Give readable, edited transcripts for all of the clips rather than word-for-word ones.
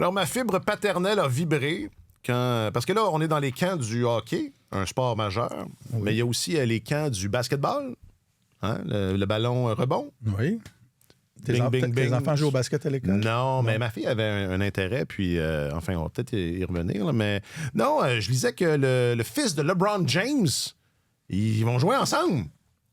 Alors, ma fibre paternelle a vibré parce que là, on est dans les camps du hockey, un sport majeur, mais il y a aussi les camps du basketball, hein, le ballon rebond. Oui. Tes enfants jouent au basket à l'école? Non, mais ma fille avait un intérêt, puis enfin, on va peut-être y revenir, là, mais non, je lisais que le fils de LeBron James, ils vont jouer ensemble.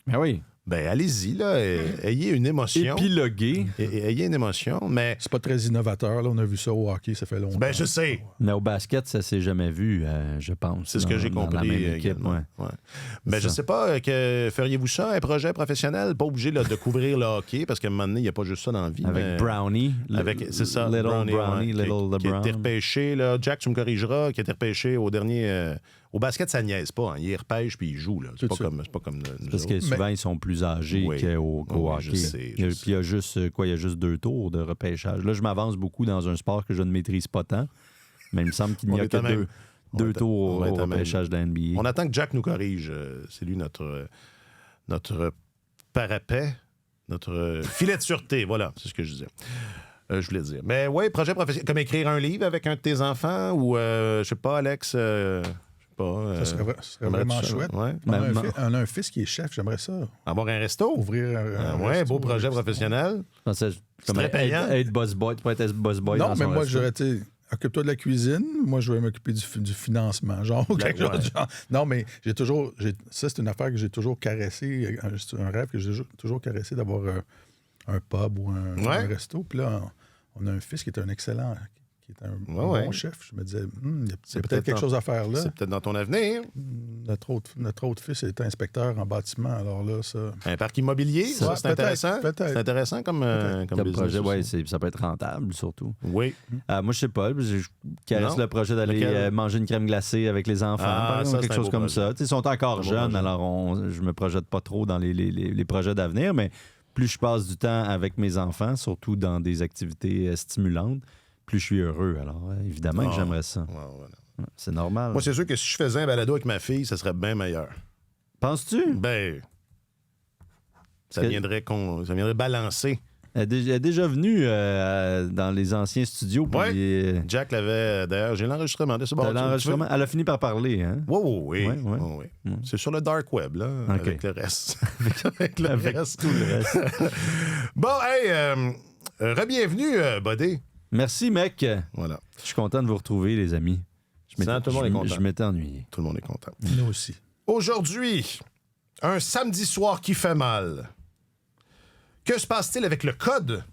Ben oui. Ben, allez-y, là, ayez une émotion. Épiloguer. Ayez une émotion, mais... C'est pas très innovateur, là. On a vu ça au hockey, ça fait longtemps. Ben, je sais. Mais au basket, ça s'est jamais vu, je pense. C'est ce que j'ai compris également. Ouais. Ben, je sais pas, feriez-vous ça, un projet professionnel? Pas obligé là, de couvrir le hockey, parce qu'à un moment donné, il n'y a pas juste ça dans la vie. Avec Brownie. C'est ça, Little Brownie, Little LeBron. Qui a été repêché, là, Jack, tu me corrigeras, qui a été repêché au dernier... Au basket, ça niaise pas. Hein. Il repêche puis il joue. Là. C'est pas comme nous parce que souvent, ils sont plus âgés qu'au hockey. Puis il y a juste 2 tours de repêchage. Là, je m'avance beaucoup dans un sport que je ne maîtrise pas tant, mais il me semble qu'il n'y a que deux tours au repêchage de la NBA. On attend que Jack nous corrige. C'est lui notre parapet, notre filet de sûreté. Voilà, c'est ce que je disais. Je voulais dire. Mais oui, projet professionnel. Comme écrire un livre avec un de tes enfants ou, je sais pas, Alex... ça serait vraiment chouette. Ouais. On a un fils qui est chef, j'aimerais ça. Avoir un resto? Ouvrir un resto. Beau projet professionnel. C'est très payant. Être boss boy, tu pourrais être boss boy non, dans mais son moi, resto. j'aurais été... Occupe-toi de la cuisine, moi, je vais m'occuper du financement, genre, quelque chose du genre. Non, mais ça, c'est une affaire que j'ai toujours caressé, c'est un rêve que j'ai toujours caressé d'avoir un pub ou un resto. Puis là, on a un fils qui est un excellent... qui est un bon chef. Je me disais, il y a peut-être quelque chose à faire là. C'est peut-être dans ton avenir. Notre autre fils est inspecteur en bâtiment, alors là, ça... Un parc immobilier, ça c'est intéressant. Peut-être. C'est intéressant comme business. Projet, ça peut être rentable, surtout. Oui. Moi, je sais pas, je caresse le projet d'aller manger une crème glacée avec les enfants, quelque chose comme ça. Ils sont encore jeunes, alors je me projette pas trop dans les projets d'avenir, mais plus je passe du temps avec mes enfants, surtout dans des activités stimulantes, plus je suis heureux. Alors, évidemment que j'aimerais ça. C'est normal. Moi, c'est sûr que si je faisais un balado avec ma fille, ça serait bien meilleur. Penses-tu? Ben, ça viendrait balancer. Elle est déjà venue dans les anciens studios. Oui. Jack l'avait... D'ailleurs, j'ai l'enregistrement de ce bord. L'enregistrement, elle a fini par parler, hein? Oui. C'est sur le dark web, là, avec le reste. avec tout le reste. Bon, hey, re-bienvenue, Bodé. Merci, mec. Voilà. Je suis content de vous retrouver, les amis. Tout le monde est content. Je m'étais ennuyé. Tout le monde est content. Nous aussi. Aujourd'hui, un samedi soir qui fait mal. Que se passe-t-il avec le code?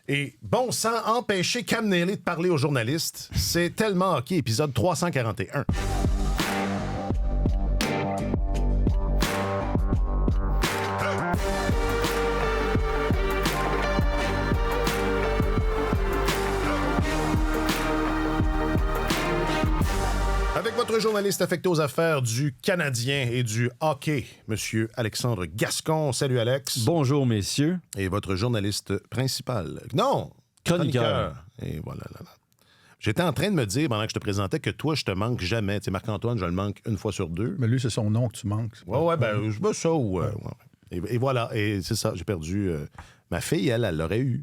Et bon sang, empêcher Cam Neely de parler aux journalistes. C'est tellement hockey, épisode 341. Avec votre journaliste affecté aux affaires du Canadien et du hockey, Monsieur Alexandre Gascon. Salut, Alex. Bonjour, messieurs. Et votre journaliste principal. Non! Chroniqueur. Et voilà. J'étais en train de me dire, pendant que je te présentais, que toi, je te manque jamais. Tu sais, Marc-Antoine, je le manque une fois sur 2. Mais lui, c'est son nom que tu manques. Ouais, ben, je veux ça ou... Et voilà, et c'est ça, j'ai perdu... ma fille, elle l'aurait eu.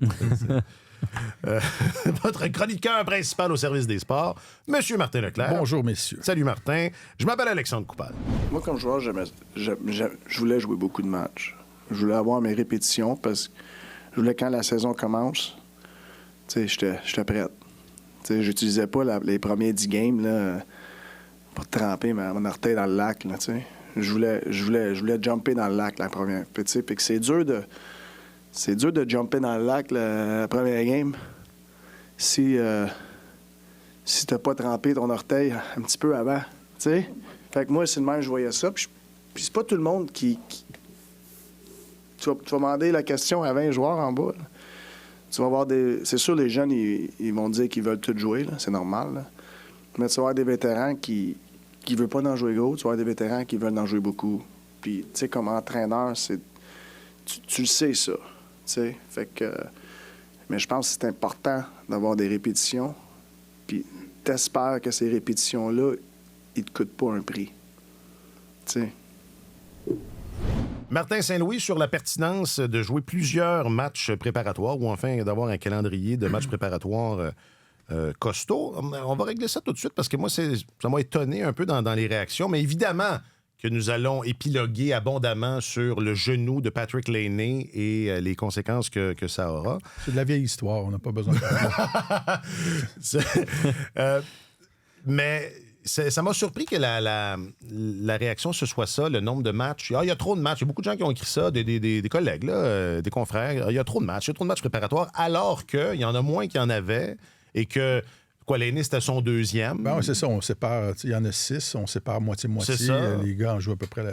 Votre chroniqueur principal au service des sports, M. Martin Leclerc. Bonjour, messieurs. Salut, Martin. Je m'appelle Alexandre Coupal. Moi, comme joueur, je voulais jouer beaucoup de matchs. Je voulais avoir mes répétitions parce que je voulais, quand la saison commence, tu sais, j'étais prête. Tu sais, j'utilisais pas les premiers 10 games là, pour tremper mon orteil dans le lac, là, tu sais. Je voulais jumper dans le lac la première. Puis, tu sais, puis que c'est dur de jumper dans le lac la première game si t'as pas trempé ton orteil un petit peu avant, tu sais. Fait que moi, c'est le même, je voyais ça. Puis c'est pas tout le monde qui... Tu vas demander la question à 20 joueurs en bas. Là. Tu vas avoir des... C'est sûr, les jeunes, ils vont dire qu'ils veulent tout jouer, là. C'est normal. Là. Mais tu vas avoir des vétérans qui veulent pas en jouer gros. Tu vas avoir des vétérans qui veulent en jouer beaucoup. Puis, tu sais, comme entraîneur, c'est... Tu le sais, ça. T'sais, fait que, mais je pense que c'est important d'avoir des répétitions. Puis t'espères que ces répétitions-là, ils te coûtent pas un prix. T'sais. Martin Saint-Louis sur la pertinence de jouer plusieurs matchs préparatoires ou enfin d'avoir un calendrier de matchs préparatoires costaud. On va régler ça tout de suite parce que moi, ça m'a étonné un peu dans les réactions. Mais évidemment que nous allons épiloguer abondamment sur le genou de Patrick Laine et les conséquences que ça aura. C'est de la vieille histoire, on n'a pas besoin de mais ça m'a surpris que la réaction, ce soit ça, le nombre de matchs. Il y a trop de matchs. Il y a beaucoup de gens qui ont écrit ça, des collègues, là, des confrères. Il y a trop de matchs. Il y a trop de matchs préparatoires, alors qu'il y en a moins qu'il y en avait et que... Laine, c'était son deuxième. Ben oui, c'est ça, on sépare. Il y en a 6, on sépare moitié-moitié. C'est ça. Les gars en jouent à peu près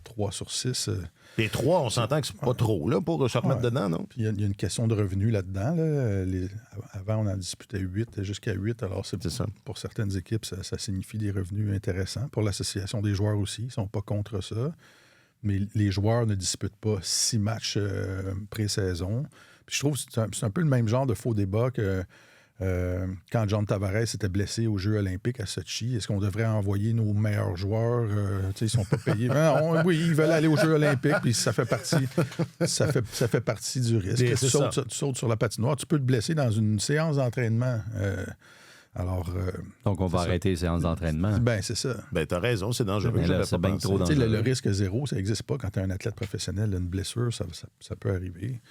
3 sur 6. Les 3, on s'entend que c'est pas trop là, pour se remettre dedans, non? Puis il y a une question de revenus là-dedans. Là. Avant, on en disputait 8, jusqu'à 8. Alors, c'est ça. Pour certaines équipes, ça signifie des revenus intéressants. Pour l'association des joueurs aussi, ils ne sont pas contre ça. Mais les joueurs ne disputent pas 6 matchs pré-saison. Puis je trouve que c'est un peu le même genre de faux débat que... quand John Tavares était blessé aux Jeux olympiques à Sochi, est-ce qu'on devrait envoyer nos meilleurs joueurs? Ils ne sont pas payés. Oui, ils veulent aller aux Jeux olympiques, puis ça fait partie du risque. Tu sautes sur la patinoire, tu peux te blesser dans une séance d'entraînement. Donc, on va arrêter les séances d'entraînement. Ben, c'est ça. Ben, t'as raison, c'est dangereux. Là, c'est bien trop dangereux. Le risque zéro, ça n'existe pas. Quand tu es un athlète professionnel, une blessure, ça peut arriver.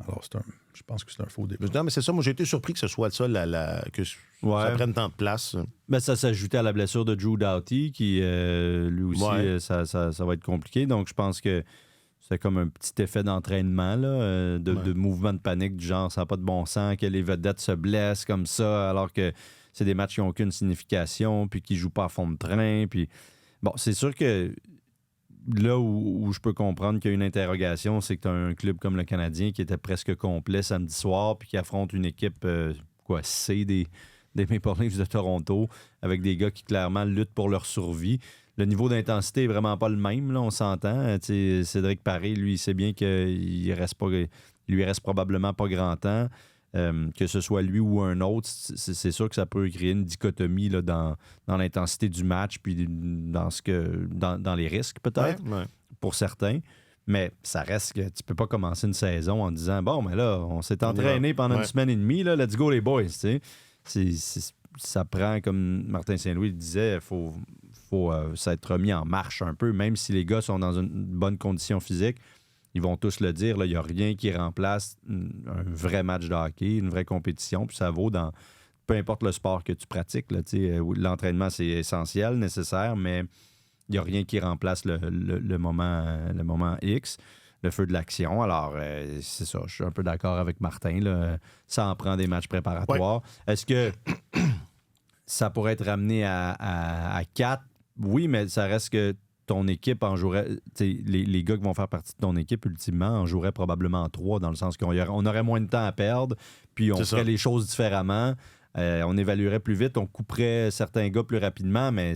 Alors, je pense que c'est un faux débat. Non, mais c'est ça. Moi, j'ai été surpris que ce soit ça, que ça prenne tant de place. Ben, ça s'ajoutait à la blessure de Drew Doughty, qui, lui aussi, ça va être compliqué. Donc, je pense que c'est comme un petit effet d'entraînement, là, de mouvement de panique du genre, ça n'a pas de bon sens, que les vedettes se blessent comme ça, alors que c'est des matchs qui n'ont aucune signification, puis qui ne jouent pas à fond de train. Puis... Bon, c'est sûr que là où je peux comprendre qu'il y a une interrogation, c'est que tu as un club comme le Canadien qui était presque complet samedi soir puis qui affronte une équipe C des Maple Leafs de Toronto avec des gars qui clairement luttent pour leur survie. Le niveau d'intensité est vraiment pas le même, là, on s'entend. Cédric Paré, lui, il sait bien qu'il lui reste probablement pas grand temps. Que ce soit lui ou un autre, c'est sûr que ça peut créer une dichotomie là, dans l'intensité du match puis dans les risques peut-être pour certains. Mais ça reste que tu peux pas commencer une saison en disant bon, mais là, on s'est entraîné pendant une semaine et demie, là, let's go les boys. Ça prend, comme Martin Saint-Louis le disait, il faut s'être remis en marche un peu, même si les gars sont dans une bonne condition physique. Ils vont tous le dire, il n'y a rien qui remplace un vrai match de hockey, une vraie compétition, puis ça vaut dans peu importe le sport que tu pratiques. Là, l'entraînement, c'est essentiel, nécessaire, mais il n'y a rien qui remplace le moment X, le feu de l'action. Alors, c'est ça, je suis un peu d'accord avec Martin. Là, ça en prend des matchs préparatoires. Ouais. Est-ce que ça pourrait être ramené à 4? Oui, mais ça reste que ton équipe en jouerait... Les gars qui vont faire partie de ton équipe, ultimement, en joueraient probablement 3, dans le sens qu'on aurait moins de temps à perdre, puis on ferait les choses différemment. On évaluerait plus vite, on couperait certains gars plus rapidement, mais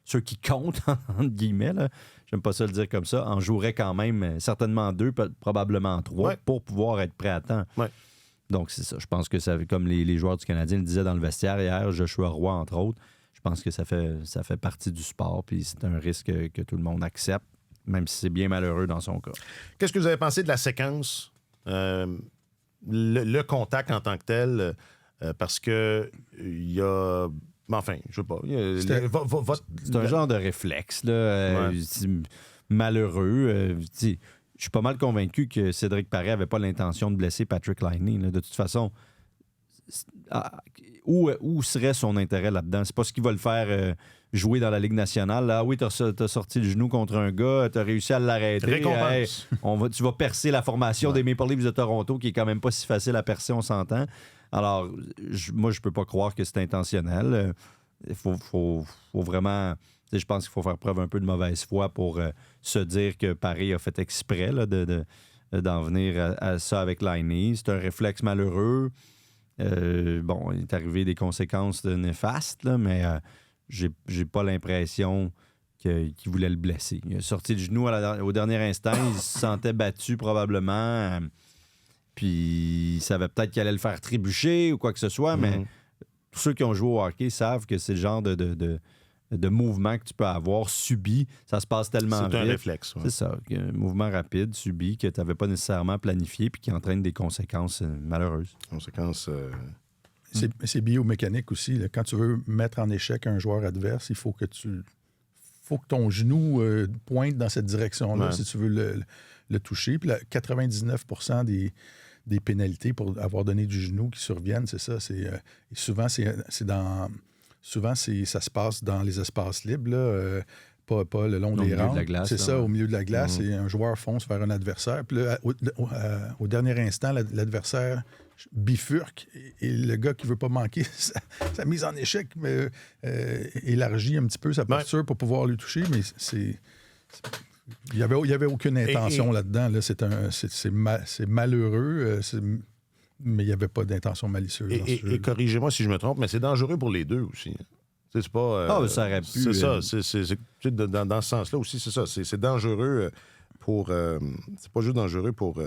ceux qui comptent, entre guillemets, là, j'aime pas ça le dire comme ça, en joueraient quand même certainement 2, probablement 3, pour pouvoir être prêt à temps. Ouais. Donc, c'est ça. Je pense que ça, comme les joueurs du Canadien le disaient dans le vestiaire hier, Joshua Roy, entre autres, je pense que ça fait partie du sport, puis c'est un risque que tout le monde accepte, même si c'est bien malheureux dans son cas. Qu'est-ce que vous avez pensé de la séquence, le contact en tant que tel, parce que il y a... Enfin, je sais pas. C'est un genre de réflexe, là, malheureux. Je suis pas mal convaincu que Cédric Paré n'avait pas l'intention de blesser Patrick Laine. De toute façon, où serait son intérêt là-dedans? C'est pas ce qui va le faire jouer dans la Ligue nationale. Ah oui, t'as sorti le genou contre un gars, t'as réussi à l'arrêter. Hey, tu vas percer la formation des Maple Leafs de Toronto, qui est quand même pas si facile à percer, on s'entend. Alors, moi, je peux pas croire que c'est intentionnel. Il faut vraiment... Je pense qu'il faut faire preuve un peu de mauvaise foi pour se dire que Paris a fait exprès là, d'en venir à ça avec Laine. C'est un réflexe malheureux. Il est arrivé des conséquences néfastes, là, mais j'ai pas l'impression qu'il voulait le blesser. Il a sorti le genou au dernier instant. Il se sentait battu probablement. Puis il savait peut-être qu'il allait le faire trébucher ou quoi que ce soit, mais tous ceux qui ont joué au hockey savent que c'est le genre de mouvement que tu peux avoir subi. Ça se passe tellement vite. C'est un réflexe. Ouais. C'est ça. Un mouvement rapide, subi, que tu n'avais pas nécessairement planifié puis qui entraîne des conséquences malheureuses. Conséquences c'est biomécanique aussi. Là. Quand tu veux mettre en échec un joueur adverse, il faut que ton genou pointe dans cette direction-là si tu veux le toucher. Puis 99% des pénalités pour avoir donné du genou qui surviennent, c'est ça. Souvent, ça se passe dans les espaces libres, là, pas le long des rangs. C'est ça, au milieu de la glace. Et un joueur fonce vers un adversaire. Puis là, au dernier instant, l'adversaire bifurque et le gars qui ne veut pas manquer sa mise en échec élargit un petit peu sa posture pour pouvoir lui toucher, mais il n'y avait aucune intention là-dedans. Là. C'est malheureux, mais il n'y avait pas d'intention malicieuse. Et corrigez-moi si je me trompe, mais c'est dangereux pour les deux aussi. C'est pas. Ça aurait pu. C'est ça. Dans ce sens-là aussi, c'est ça. C'est dangereux pour. C'est pas juste dangereux pour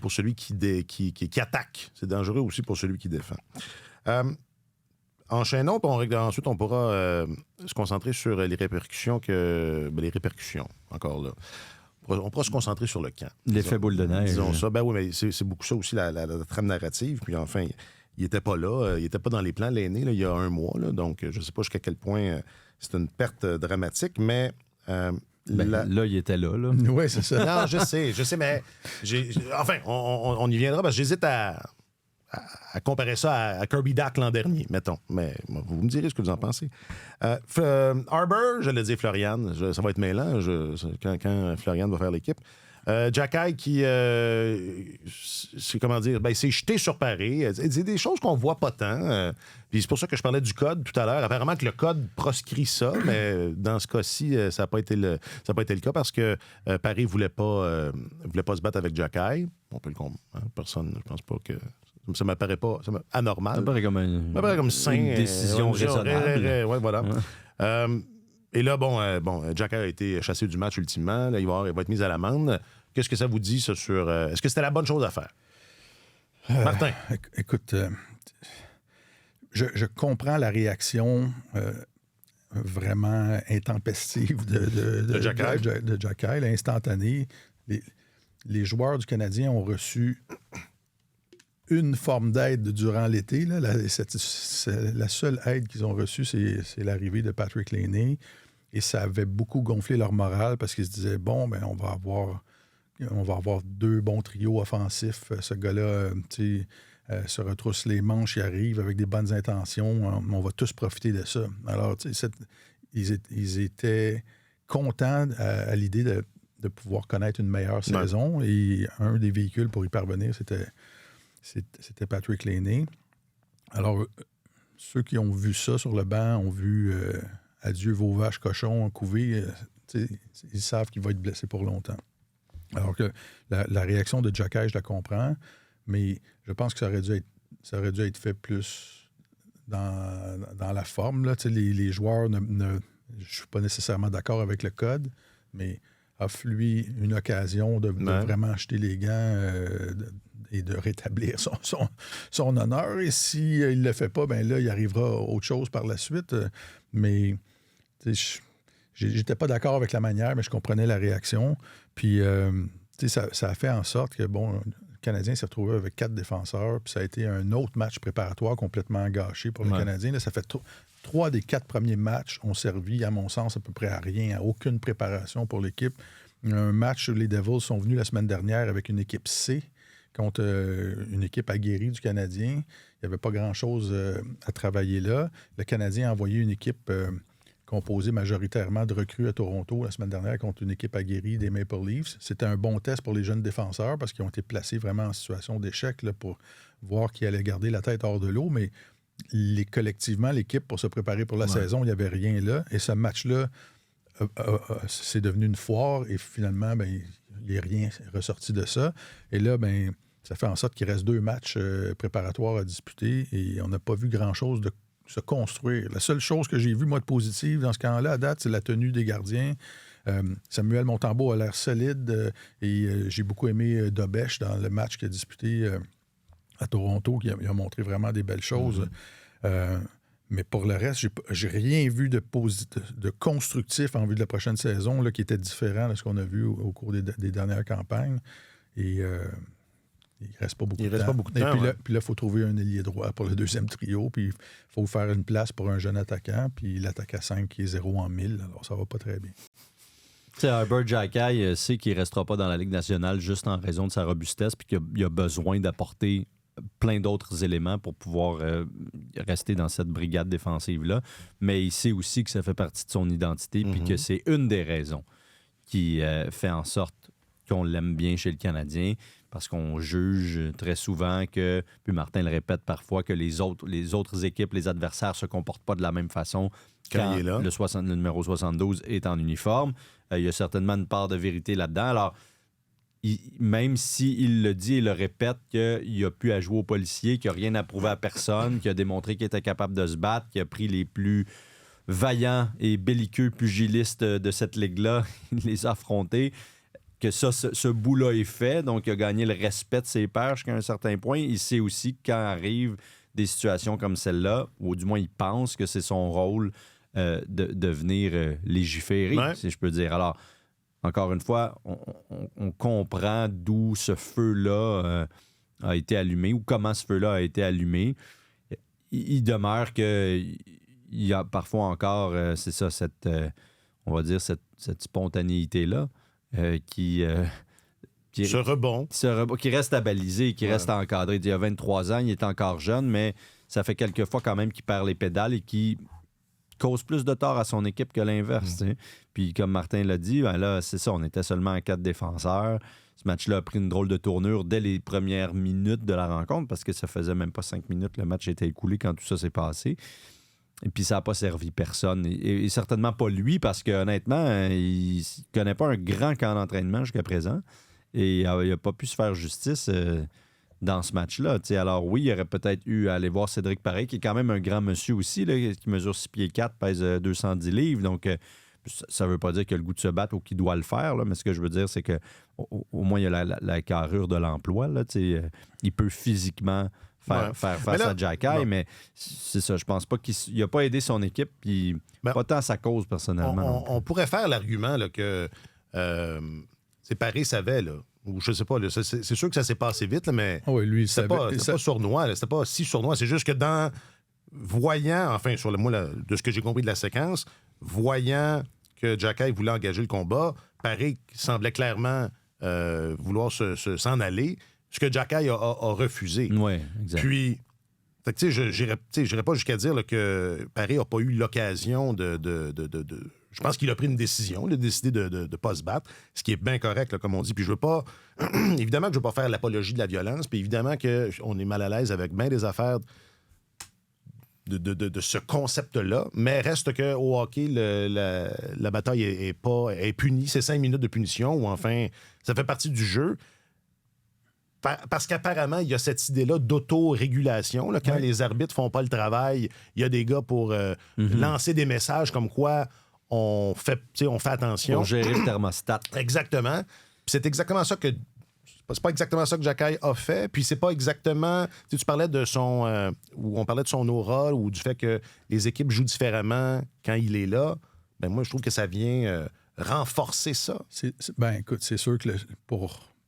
celui qui attaque. C'est dangereux aussi pour celui qui défend. Enchaînons, puis ensuite, on pourra se concentrer sur les répercussions les répercussions, encore là. On pourra se concentrer sur le camp. L'effet boule de neige. Disons ça. Ben oui, mais c'est beaucoup ça aussi, la trame narrative. Puis enfin, il n'était pas là. Il n'était pas dans les plans, l'aîné, il y a 1 mois. Là, donc, je ne sais pas jusqu'à quel point c'est une perte dramatique, mais... là, il était là. Oui, c'est ça. Non, je sais, mais... Enfin, on y viendra, parce que j'hésite à comparer ça à Kirby Dach l'an dernier, mettons. Mais vous me direz ce que vous en pensez. Arbor, je l'ai dit Florian, ça va être mêlant quand Florian va faire l'équipe. Xhekaj qui, s'est jeté sur Paré. C'est des choses qu'on voit pas tant. Puis c'est pour ça que je parlais du code tout à l'heure. Apparemment que le code proscrit ça, mais dans ce cas-ci, ça n'a pas été le cas parce que Paré voulait pas se battre avec Xhekaj. On peut le comprendre. Personne, je pense pas que... Ça m'apparaît pas anormal. Ça m'apparaît comme une décision raisonnable. Ouais, voilà. Ouais. Et là, Xhekaj a été chassé du match ultimement. Là, il va être mis à l'amende. Qu'est-ce que ça vous dit, ça, sur... Est-ce que c'était la bonne chose à faire? Martin? Écoute, je comprends la réaction vraiment intempestive de Xhekaj, instantanée. Les joueurs du Canadien ont reçu une forme d'aide durant l'été. Là. La seule aide qu'ils ont reçue, c'est l'arrivée de Patrik Laine. Et ça avait beaucoup gonflé leur morale parce qu'ils se disaient, on va avoir 2 bons trios offensifs. Ce gars-là, se retrousse les manches, il arrive avec des bonnes intentions. On va tous profiter de ça. Alors, ils étaient contents à l'idée de pouvoir connaître une meilleure saison. Et un des véhicules pour y parvenir, c'était Patrik Laine. Alors, ceux qui ont vu ça sur le banc ont vu adieu vos vaches cochons couvées. Ils savent qu'il va être blessé pour longtemps. Alors que la réaction de Xhekaj, je la comprends, mais je pense que ça aurait dû être fait plus dans la forme. Là. Les joueurs, je ne suis pas nécessairement d'accord avec le code, mais offre-lui une occasion de vraiment acheter les gants et de rétablir son honneur. Et s'il ne le fait pas, là, il arrivera autre chose par la suite. Mais j'étais pas d'accord avec la manière, mais je comprenais la réaction. Puis, ça a fait en sorte que, le Canadien s'est retrouvé avec 4 défenseurs. Puis ça a été un autre match préparatoire complètement gâché pour le Canadien. Là, ça fait 3 des 4 premiers matchs ont servi, à mon sens, à peu près à rien, à aucune préparation pour l'équipe. Un match où les Devils sont venus la semaine dernière avec une équipe C contre une équipe aguerrie du Canadien. Il n'y avait pas grand-chose à travailler là. Le Canadien a envoyé une équipe composée majoritairement de recrues à Toronto la semaine dernière contre une équipe aguerrie des Maple Leafs. C'était un bon test pour les jeunes défenseurs parce qu'ils ont été placés vraiment en situation d'échec là, pour voir qui allait garder la tête hors de l'eau. Mais collectivement, l'équipe, pour se préparer pour la saison, il n'y avait rien là. Et ce match-là, c'est devenu une foire et finalement, il n'est rien ressorti de ça. Et là, ça fait en sorte qu'il reste 2 matchs préparatoires à disputer et on n'a pas vu grand-chose de se construire. La seule chose que j'ai vue, moi, de positive dans ce camp-là, à date, c'est la tenue des gardiens. Samuel Montembeault a l'air solide et j'ai beaucoup aimé Dobech dans le match qu'il a disputé à Toronto, qui a montré vraiment des belles choses. Mais pour le reste, j'ai rien vu de constructif en vue de la prochaine saison là, qui était différent de ce qu'on a vu au cours des dernières campagnes. Et il reste pas beaucoup de temps. Et puis là, il faut trouver un ailier droit pour le deuxième trio, puis il faut faire une place pour un jeune attaquant, puis l'attaquant 5 qui est 0 en 1000, alors ça va pas très bien. Herbert Xhekaj sait qu'il ne restera pas dans la Ligue nationale juste en raison de sa robustesse, puis qu'il a besoin d'apporter plein d'autres éléments pour pouvoir rester dans cette brigade défensive-là. Mais il sait aussi que ça fait partie de son identité, puis que c'est une des raisons qui fait en sorte qu'on l'aime bien chez le Canadien, parce qu'on juge très souvent que, puis Martin le répète parfois, que les autres équipes, les adversaires, se comportent pas de la même façon quand le numéro 72 est en uniforme. Il y a certainement une part de vérité là-dedans. Alors, même s'il le dit et le répète qu'il n'a plus à jouer aux policiers, qu'il n'a rien à prouver à personne, qu'il a démontré qu'il était capable de se battre, qu'il a pris les plus vaillants et belliqueux pugilistes de cette ligue-là, il les a affrontés, que ce bout-là est fait, donc il a gagné le respect de ses pairs jusqu'à un certain point. Il sait aussi que quand arrivent des situations comme celle-là, ou du moins il pense que c'est son rôle de venir légiférer, si je peux dire. Alors, encore une fois, on comprend d'où ce feu-là a été allumé ou comment ce feu-là a été allumé. Il demeure qu'il y a parfois encore, c'est ça, on va dire cette spontanéité-là qui reste à baliser, qui reste à encadrer. Il y a 23 ans, il est encore jeune, mais ça fait quelques fois quand même qu'il perd les pédales et qui cause plus de tort à son équipe que l'inverse. Puis comme Martin l'a dit, ben là, c'est ça, on était seulement à 4 défenseurs. Ce match-là a pris une drôle de tournure dès les premières minutes de la rencontre parce que ça faisait même pas 5 minutes. Le match était écoulé quand tout ça s'est passé. Et puis ça n'a pas servi personne. Et certainement pas lui parce qu'honnêtement, il ne connaît pas un grand camp d'entraînement jusqu'à présent. Et il n'a pas pu se faire justice dans ce match-là. Alors oui, il aurait peut-être eu à aller voir Cédric Pareil, qui est quand même un grand monsieur aussi, là, qui mesure 6 pieds 4, pèse 210 livres. Donc, ça ne veut pas dire qu'il a le goût de se battre ou qu'il doit le faire, là, mais ce que je veux dire, c'est qu'au moins, il y a la carrure de l'emploi. Là, il peut physiquement faire face à Xhekaj, mais c'est ça. Je pense pas qu'il n'a pas aidé son équipe, puis pas tant sa cause, personnellement. On pourrait faire l'argument là, que Paris savait, là, ou je sais pas, là, c'est sûr que ça s'est passé vite, là, mais c'était pas sournois, là, c'était pas si sournois. C'est juste que voyant, enfin, de ce que j'ai compris de la séquence, voyant que Xhekaj voulait engager le combat, Paris semblait clairement vouloir s'en aller, ce que Xhekaj a refusé. Oui, exact. Puis, je n'irais pas jusqu'à dire là, que Paris n'a pas eu l'occasion je pense qu'il a pris une décision, il a décidé de ne pas se battre, ce qui est bien correct, là, comme on dit. Puis je veux pas... évidemment que je ne veux pas faire l'apologie de la violence, puis évidemment qu'on est mal à l'aise avec bien des affaires de ce concept-là, mais reste qu'au hockey, la bataille est punie. C'est 5 minutes de punition, ou enfin, ça fait partie du jeu. Parce qu'apparemment, il y a cette idée-là d'autorégulation. Là, quand les arbitres font pas le travail, il y a des gars pour lancer des messages comme quoi on fait attention. Pour gérer le thermostat. Exactement. Puis c'est exactement ça que... C'est pas exactement ça que Xhekaj a fait. Puis c'est pas exactement... Tu parlais de son... où on parlait de son aura ou du fait que les équipes jouent différemment quand il est là. Ben moi, je trouve que ça vient renforcer ça. Écoute, c'est sûr que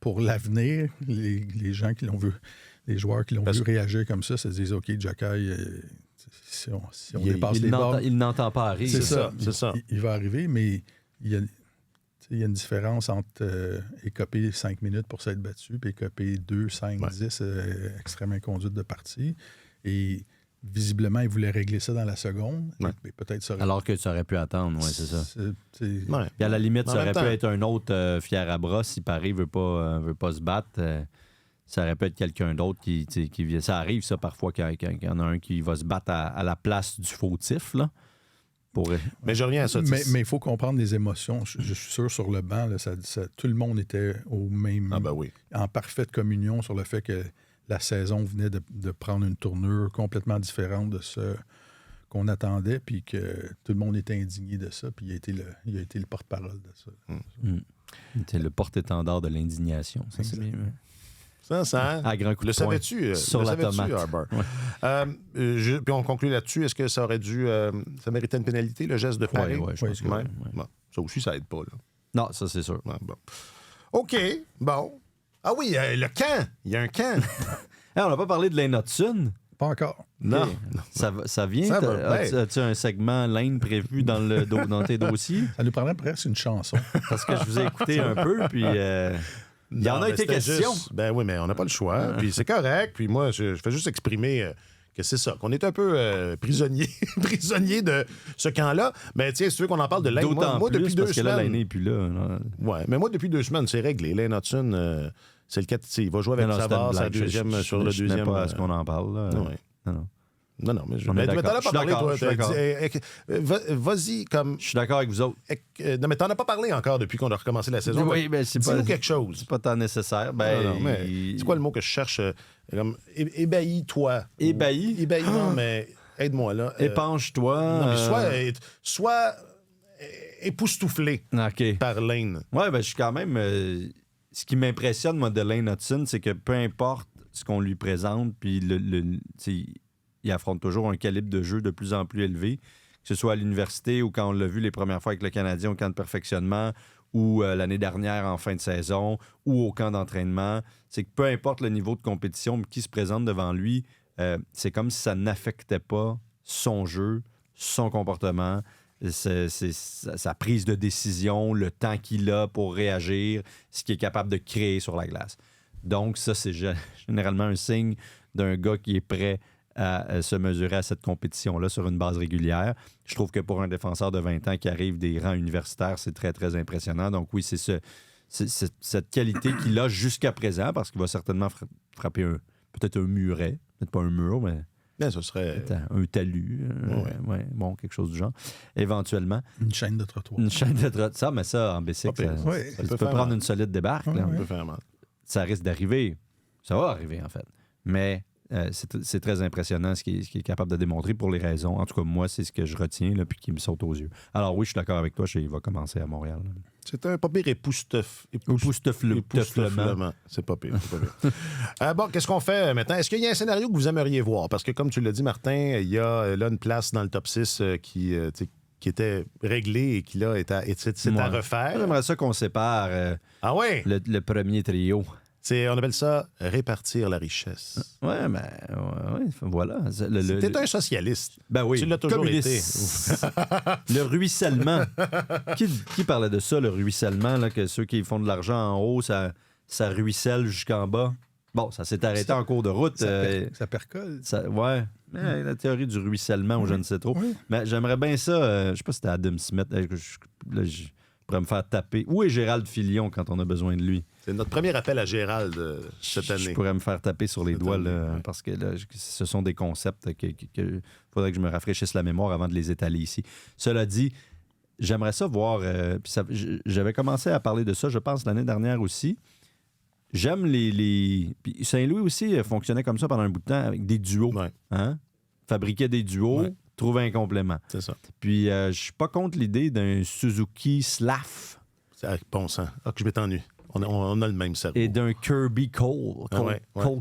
pour l'avenir, les gens qui l'ont vu, les joueurs qui l'ont vu réagir comme ça se disent « OK, Xhekaj, si on dépasse les bornes... » Il n'entend pas arriver. C'est ça. Il va arriver, mais il y a une différence entre écoper 5 minutes pour s'être battu et écoper 2, 5, 10 extrêmement conduite de partie. Et visiblement, il voulait régler ça dans la seconde. Et peut-être ça alors que ça aurait pu attendre, c'est ça. Puis à la limite, ça aurait pu être un autre fier à bras si Paris veut pas se battre. Ça aurait pu être quelqu'un d'autre qui vient. Ça arrive, ça, parfois, qu'il y en a un qui va se battre à la place du fautif, là. Mais je reviens à ça. Mais il faut comprendre les émotions. Je suis sûr, sur le banc, là, tout le monde était au même... en parfaite communion sur le fait que la saison venait de prendre une tournure complètement différente de ce qu'on attendait, puis que tout le monde était indigné de ça, puis il a été le porte-parole de ça. Il était le porte-étendard de l'indignation. Ça, c'est bien. Ça, à grand coup de poing. Sur la tomate. Puis on conclut là-dessus. Est-ce que ça aurait dû... ça méritait une pénalité, le geste de Paris? Oui, je pense que oui. Bon, ça aussi, ça aide pas, là. Non, ça, c'est sûr. Bon. OK, bon. Ah oui, le camp. Il y a un camp. On n'a pas parlé de Lane Hudson. Pas encore. Non. Ça vient? Ça va, As-tu un segment Lane prévu dans tes dossiers? Ça nous prendrait presque une chanson. Parce que je vous ai écouté un peu, puis... il y en a été question. Ben oui, mais on n'a pas le choix. Puis c'est correct. Puis moi, je fais juste exprimer que c'est ça, qu'on est un peu prisonnier de ce camp-là. Mais tiens, si tu veux qu'on en parle de Lane, moi depuis 2 semaines... parce que là, Lane n'est plus là. Ouais, mais moi, depuis 2 semaines, c'est réglé. Lane Hudson, c'est le 4. Il va jouer avec Savard, sa deuxième sur le deuxième. Je ne sais pas à ce qu'on en parle. Là. Ouais. Non, mais on est d'accord. t'en as pas parlé, toi. Je suis d'accord. Vas-y, comme... Je suis d'accord avec vous autres. Non, mais t'en as pas parlé encore depuis qu'on a recommencé la saison. Oui, mais c'est pas... Dis-nous quelque chose. C'est pas tant nécessaire. Non, mais c'est quoi le mot que je cherche? Comme, ébahi-toi. Ébahi? Ébahi, non, mais aide-moi, là. Épanche-toi. Non, mais soit époustouflé par Lane. Oui, ben je suis quand même... ce qui m'impressionne, moi, de Lane Hudson, c'est que peu importe ce qu'on lui présente, puis il affronte toujours un calibre de jeu de plus en plus élevé, que ce soit à l'université ou quand on l'a vu les premières fois avec le Canadien au camp de perfectionnement ou l'année dernière en fin de saison ou au camp d'entraînement. C'est que peu importe le niveau de compétition qui se présente devant lui, c'est comme si ça n'affectait pas son jeu, son comportement, sa prise de décision, le temps qu'il a pour réagir, ce qu'il est capable de créer sur la glace. Donc ça, c'est généralement un signe d'un gars qui est prêt à se mesurer à cette compétition-là sur une base régulière. Je trouve que pour un défenseur de 20 ans qui arrive des rangs universitaires, c'est très, très impressionnant. Donc oui, c'est cette qualité qu'il a jusqu'à présent, parce qu'il va certainement frapper peut-être un muret, peut-être pas un mur, mais bien, ce serait un talus, bon, quelque chose du genre, éventuellement. Une chaîne de trottoir. Une chaîne de trottoir, ça, mais ça, en bicycle, tu peux prendre mal. Une solide débarque. Ça peut faire mal. Ça risque d'arriver. Ça va arriver, en fait. Mais c'est très impressionnant ce qu'il est capable de démontrer pour les raisons. En tout cas, moi, c'est ce que je retiens là, puis qui me saute aux yeux. Alors oui, je suis d'accord avec toi, il va commencer à Montréal. Là. C'est un pas pire époustouflement. C'est pas pire. Bon, qu'est-ce qu'on fait maintenant? Est-ce qu'il y a un scénario que vous aimeriez voir? Parce que comme tu l'as dit, Martin, il y a là une place dans le top 6 qui était réglée et qui là est à refaire. J'aimerais ça qu'on sépare le premier trio. On appelle ça répartir la richesse. Oui, mais voilà. T'es un socialiste. Ben oui. Tu l'as toujours été. Le ruissellement. Qui parlait de ça, le ruissellement, là, que ceux qui font de l'argent en haut, ça ruisselle jusqu'en bas? Bon, ça s'est arrêté en cours de route. Ça percole. La théorie du ruissellement, ou je ne sais trop. Oui. Mais j'aimerais bien ça. Je sais pas si c'était Adam Smith. Je pourrais me faire taper. Où est Gérald Filion quand on a besoin de lui? C'est notre premier appel à Gérald cette année. Je pourrais me faire taper sur les doigts, là, parce que là, ce sont des concepts que faudrait que je me rafraîchisse la mémoire avant de les étaler ici. Cela dit, j'aimerais ça voir... j'avais commencé à parler de ça, je pense, l'année dernière aussi. J'aime les... Puis Saint-Louis aussi fonctionnait comme ça pendant un bout de temps avec des duos. Ouais. Hein? Fabriquait des duos, trouvait un complément. C'est ça. Puis je suis pas contre l'idée d'un Suzuki Slav. C'est bon sang. Ah, que je m'étonnue. On a le même cerveau. Et d'un Kirby Cole. Cole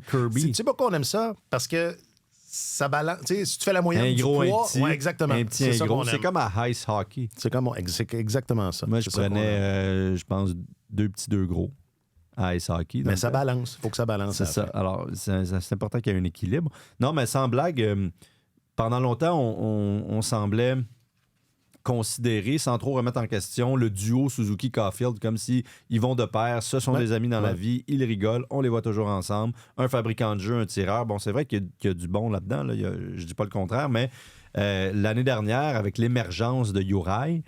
Kirby. Tu sais pourquoi on aime ça? Parce que ça balance. Tu sais, si tu fais la moyenne du poids... Un petit, exactement. Un petit, un gros. C'est comme à ice hockey. C'est exactement ça. Moi, je prenais, je pense, 2 petits, 2 gros à ice hockey. Mais ça balance. Il faut que ça balance. C'est ça. Alors, c'est important qu'il y ait un équilibre. Non, mais sans blague, pendant longtemps, on semblait... considérer, sans trop remettre en question, le duo Suzuki-Caulfield comme si ils vont de pair, ce sont des amis dans la vie, ils rigolent, on les voit toujours ensemble. Un fabricant de jeu, un tireur. Bon, c'est vrai qu'il y a du bon là-dedans, là. Je dis pas le contraire, mais l'année dernière, avec l'émergence de Uri,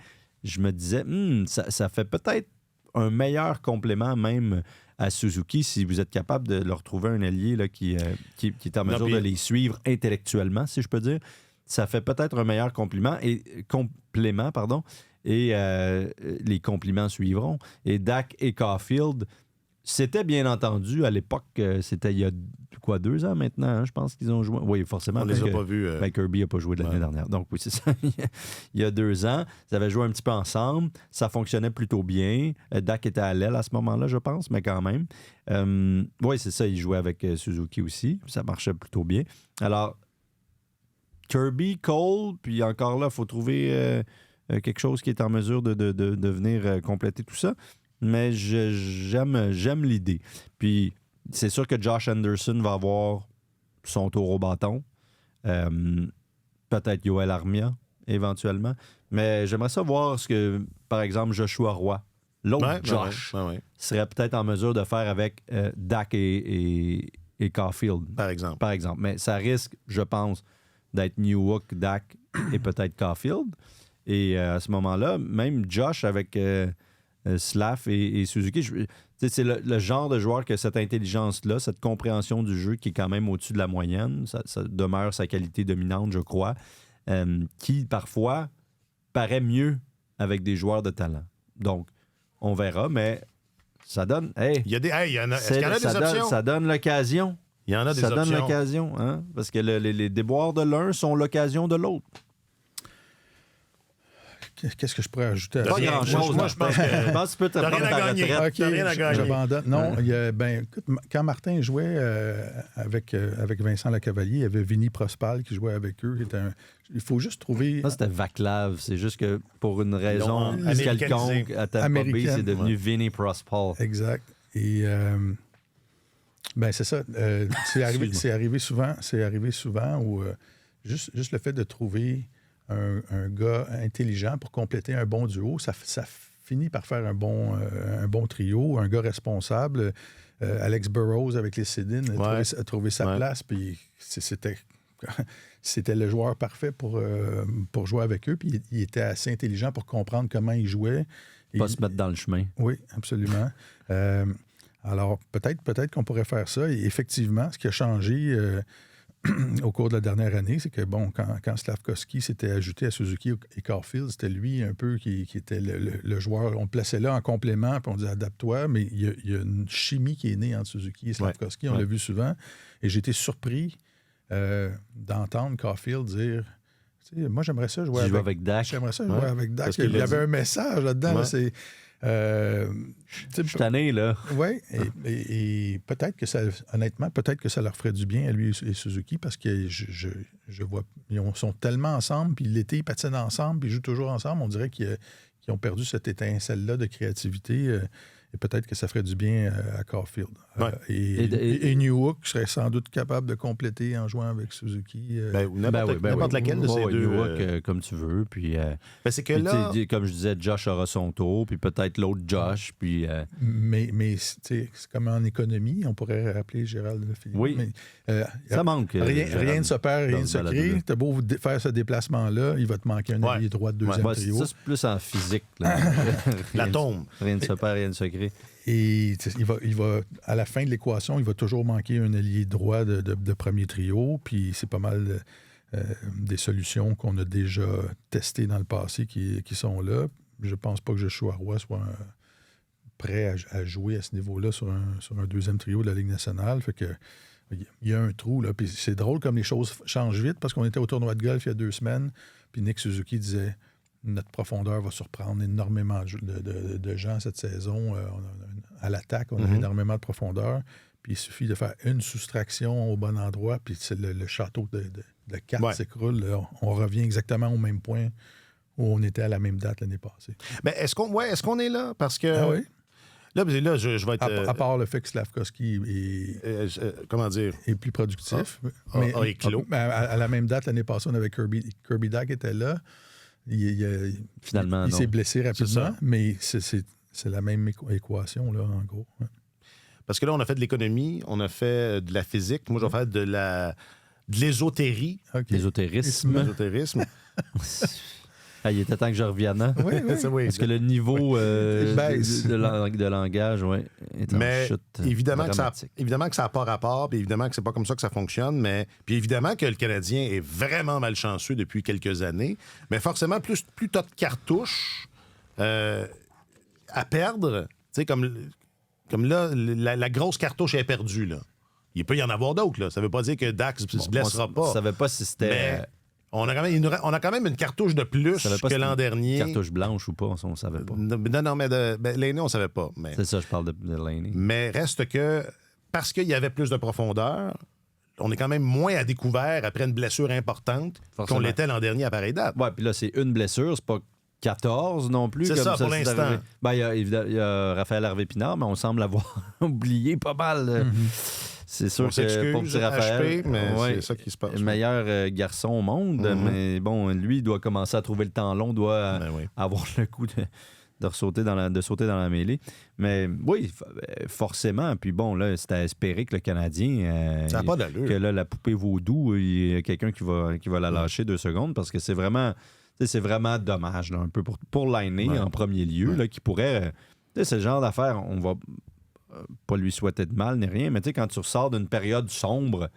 je me disais, ça fait peut-être un meilleur complément même à Suzuki si vous êtes capable de leur trouver un allié là, qui est en mesure de les suivre intellectuellement, si je peux dire. Ça fait peut-être un meilleur complément, et les compliments suivront. Et Dak et Caulfield, c'était bien entendu à l'époque, c'était il y a 2 ans maintenant, hein, je pense qu'ils ont joué. Oui, forcément. On les a pas vus. Kirby n'a pas joué de l'année dernière. Donc oui, c'est ça. Il y a 2 ans, ils avaient joué un petit peu ensemble. Ça fonctionnait plutôt bien. Dak était à l'aile à ce moment-là, je pense, mais quand même. Oui, c'est ça, il jouait avec Suzuki aussi. Ça marchait plutôt bien. Alors, Kirby, Cole, puis encore là, il faut trouver quelque chose qui est en mesure de venir compléter tout ça. mais j'aime l'idée. Puis, c'est sûr que Josh Anderson va avoir son tour au bâton. Peut-être Yoel Armia, éventuellement. Mais j'aimerais savoir ce que, par exemple, Joshua Roy, l'autre Josh, serait peut-être en mesure de faire avec Dak et Caulfield. Par exemple. Mais ça risque, je pense, d'être Newhook, Dak et peut-être Caulfield. Et à ce moment-là, même Josh avec Slav et Suzuki, c'est le genre de joueur que cette intelligence-là, cette compréhension du jeu qui est quand même au-dessus de la moyenne, ça demeure sa qualité dominante, je crois, qui parfois paraît mieux avec des joueurs de talent. Donc, on verra, mais ça donne... Hey, il y en a, est-ce qu'il y en a des options? Ça donne l'occasion. Il y en a des options. Ça donne l'occasion, hein? Parce que les déboires de l'un sont l'occasion de l'autre. Qu'est-ce que je pourrais ajouter à ça? Pas grand-chose. Moi, je pense que tu peux te prendre ta retraite. OK, rien à gagner. J'abandonne. Non, écoute, quand Martin jouait avec Vincent Lacavalier, il y avait Vinny Prospal qui jouait avec eux. Il faut juste trouver... Ça, c'était Vaclav. C'est juste que pour une raison quelconque, à Tampa Bay, c'est devenu Vinny Prospal. Exact. Et... c'est ça. C'est arrivé souvent où juste le fait de trouver un gars intelligent pour compléter un bon duo, ça finit par faire un bon trio, un gars responsable. Alex Burrows avec les Cédines a trouvé sa place, puis c'était le joueur parfait pour jouer avec eux, puis il était assez intelligent pour comprendre comment il jouait. Pas se mettre dans le chemin. Oui, absolument. Alors, peut-être qu'on pourrait faire ça. Et effectivement, ce qui a changé au cours de la dernière année, c'est que, quand Slavkovski s'était ajouté à Suzuki et Caulfield, c'était lui un peu qui était le joueur. On le plaçait là en complément, puis on disait « adapte-toi », mais il y a une chimie qui est née entre Suzuki et Slavkovski, on l'a vu souvent. Et j'ai été surpris d'entendre Caulfield dire... Moi, j'aimerais ça jouer avec Dak. J'aimerais ça jouer avec Dak. Il y avait un message là-dedans. Là, c'est... je suis tanné, là. Oui, et peut-être que ça, honnêtement, peut-être que ça leur ferait du bien à lui et Suzuki parce que je vois, ils sont tellement ensemble, puis l'été, ils patinent ensemble, puis ils jouent toujours ensemble. On dirait qu'ils ont perdu cette étincelle-là de créativité. Et peut-être que ça ferait du bien à Caulfield. Et Newhook serait sans doute capable de compléter en jouant avec Suzuki. N'importe laquelle de ces deux. Newhook, comme tu veux. Puis, c'est que là... Comme je disais, Josh aura son tour, puis peut-être l'autre Josh. Puis, Mais c'est comme en économie, on pourrait rappeler Gérald Philippe. Oui, mais, ça manque. Rien ne se perd, rien ne se crée. T'as beau faire ce déplacement-là, il va te manquer un allié droit de deuxième trio. Ça, c'est plus en physique. Là. La tombe. Rien ne se perd, rien ne se crée. Et il va, à la fin de l'équation, il va toujours manquer un allié droit de premier trio. Puis c'est pas mal des solutions qu'on a déjà testées dans le passé qui sont là. Je pense pas que Joshua Roy soit prêt à jouer à ce niveau-là sur un deuxième trio de la Ligue nationale. Fait que il y a un trou, là. Puis c'est drôle comme les choses changent vite parce qu'on était au tournoi de golf il y a 2 semaines. Puis Nick Suzuki disait... Notre profondeur va surprendre énormément de gens cette saison. À l'attaque, on a énormément de profondeur. Puis il suffit de faire une soustraction au bon endroit, puis le château de cartes s'écroule. On revient exactement au même point où on était à la même date l'année passée. Mais est-ce qu'on est là? Parce que... Ah oui? Là, je vais être... À part le fait que Slavkovski est plus productif. A éclos. À la même date l'année passée, on avait Kirby Dak était là. Finalement, il s'est blessé rapidement, mais c'est la même équation, là, en gros. Ouais. Parce que là, on a fait de l'économie, on a fait de la physique. Moi, je vais faire de l'ésotérie. Okay. L'ésotérisme. Il était temps que je revienne. Hein? Oui. Parce que le niveau de langage est en chute. Évidemment que ça n'a pas rapport, puis évidemment que c'est pas comme ça que ça fonctionne, mais puis évidemment que le Canadien est vraiment malchanceux depuis quelques années. Mais forcément, plus tu as de cartouches à perdre, tu sais, comme là, la grosse cartouche est perdue, là. Il peut y en avoir d'autres, là. Ça veut pas dire que Dax se blessera pas. Je savais pas si c'était... Mais on a quand même une cartouche de plus que l'an dernier. Cartouche blanche ou pas, on ne savait pas. Non, mais Laney, on ne savait pas. Mais... C'est ça, je parle de Laney. Mais reste que, parce qu'il y avait plus de profondeur, on est quand même moins à découvert après une blessure importante qu'on l'était l'an dernier à pareille date. Oui, puis là, c'est une blessure, c'est pas 14 non plus. C'est comme ça, pour l'instant. Ben, il y a Raphaël Harvey-Pinard, mais on semble l'avoir oublié pas mal. C'est sûr que pour petit Raphaël, HP, mais c'est ça qui se passe. Le meilleur garçon au monde, mais bon, lui, il doit commencer à trouver le temps long, doit avoir le coup de sauter dans la mêlée. Mais oui, forcément. Puis bon, là, c'est à espérer que le Canadien... ça n'a pas d'allure. Que là, la poupée vaudou, il y a quelqu'un qui va la lâcher 2 secondes parce que c'est vraiment dommage, là, un peu pour Laine en premier lieu, là, qui pourrait... c'est le genre d'affaire, on va pas lui souhaiter de mal ni rien, mais quand tu ressors d'une période sombre,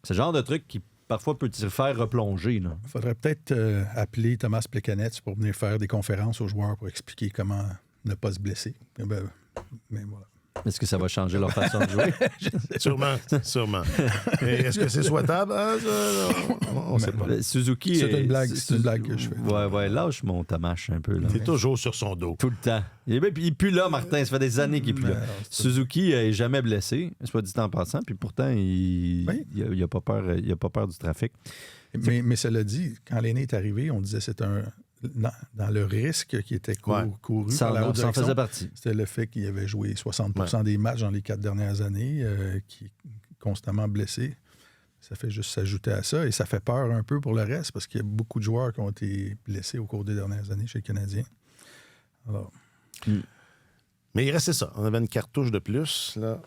c'est le genre de truc qui parfois peut te faire replonger. Il faudrait peut-être appeler Thomas Plekanec pour venir faire des conférences aux joueurs pour expliquer comment ne pas se blesser. Mais voilà. Est-ce que ça va changer leur façon de jouer? Sûrement. Et est-ce que c'est souhaitable? On ne sait pas. Suzuki... C'est une blague que je fais. Ouais, lâche mon Tamache un peu. T'es toujours sur son dos. Tout le temps. Il pue là, Martin. Ça fait des années qu'il pue là. Suzuki n'est jamais blessé, soit dit en passant, puis pourtant, il n'a pas peur, il a pas peur du trafic. Mais cela dit, quand l'aîné est arrivé, on disait que c'était dans le risque qui était couru par la haute direction, faisait partie. C'était le fait qu'il avait joué 60% des matchs dans les 4 dernières années, qui est constamment blessé. Ça fait juste s'ajouter à ça et ça fait peur un peu pour le reste parce qu'il y a beaucoup de joueurs qui ont été blessés au cours des dernières années chez les Canadiens. Alors... Mais il restait ça. On avait une cartouche de plus. Là,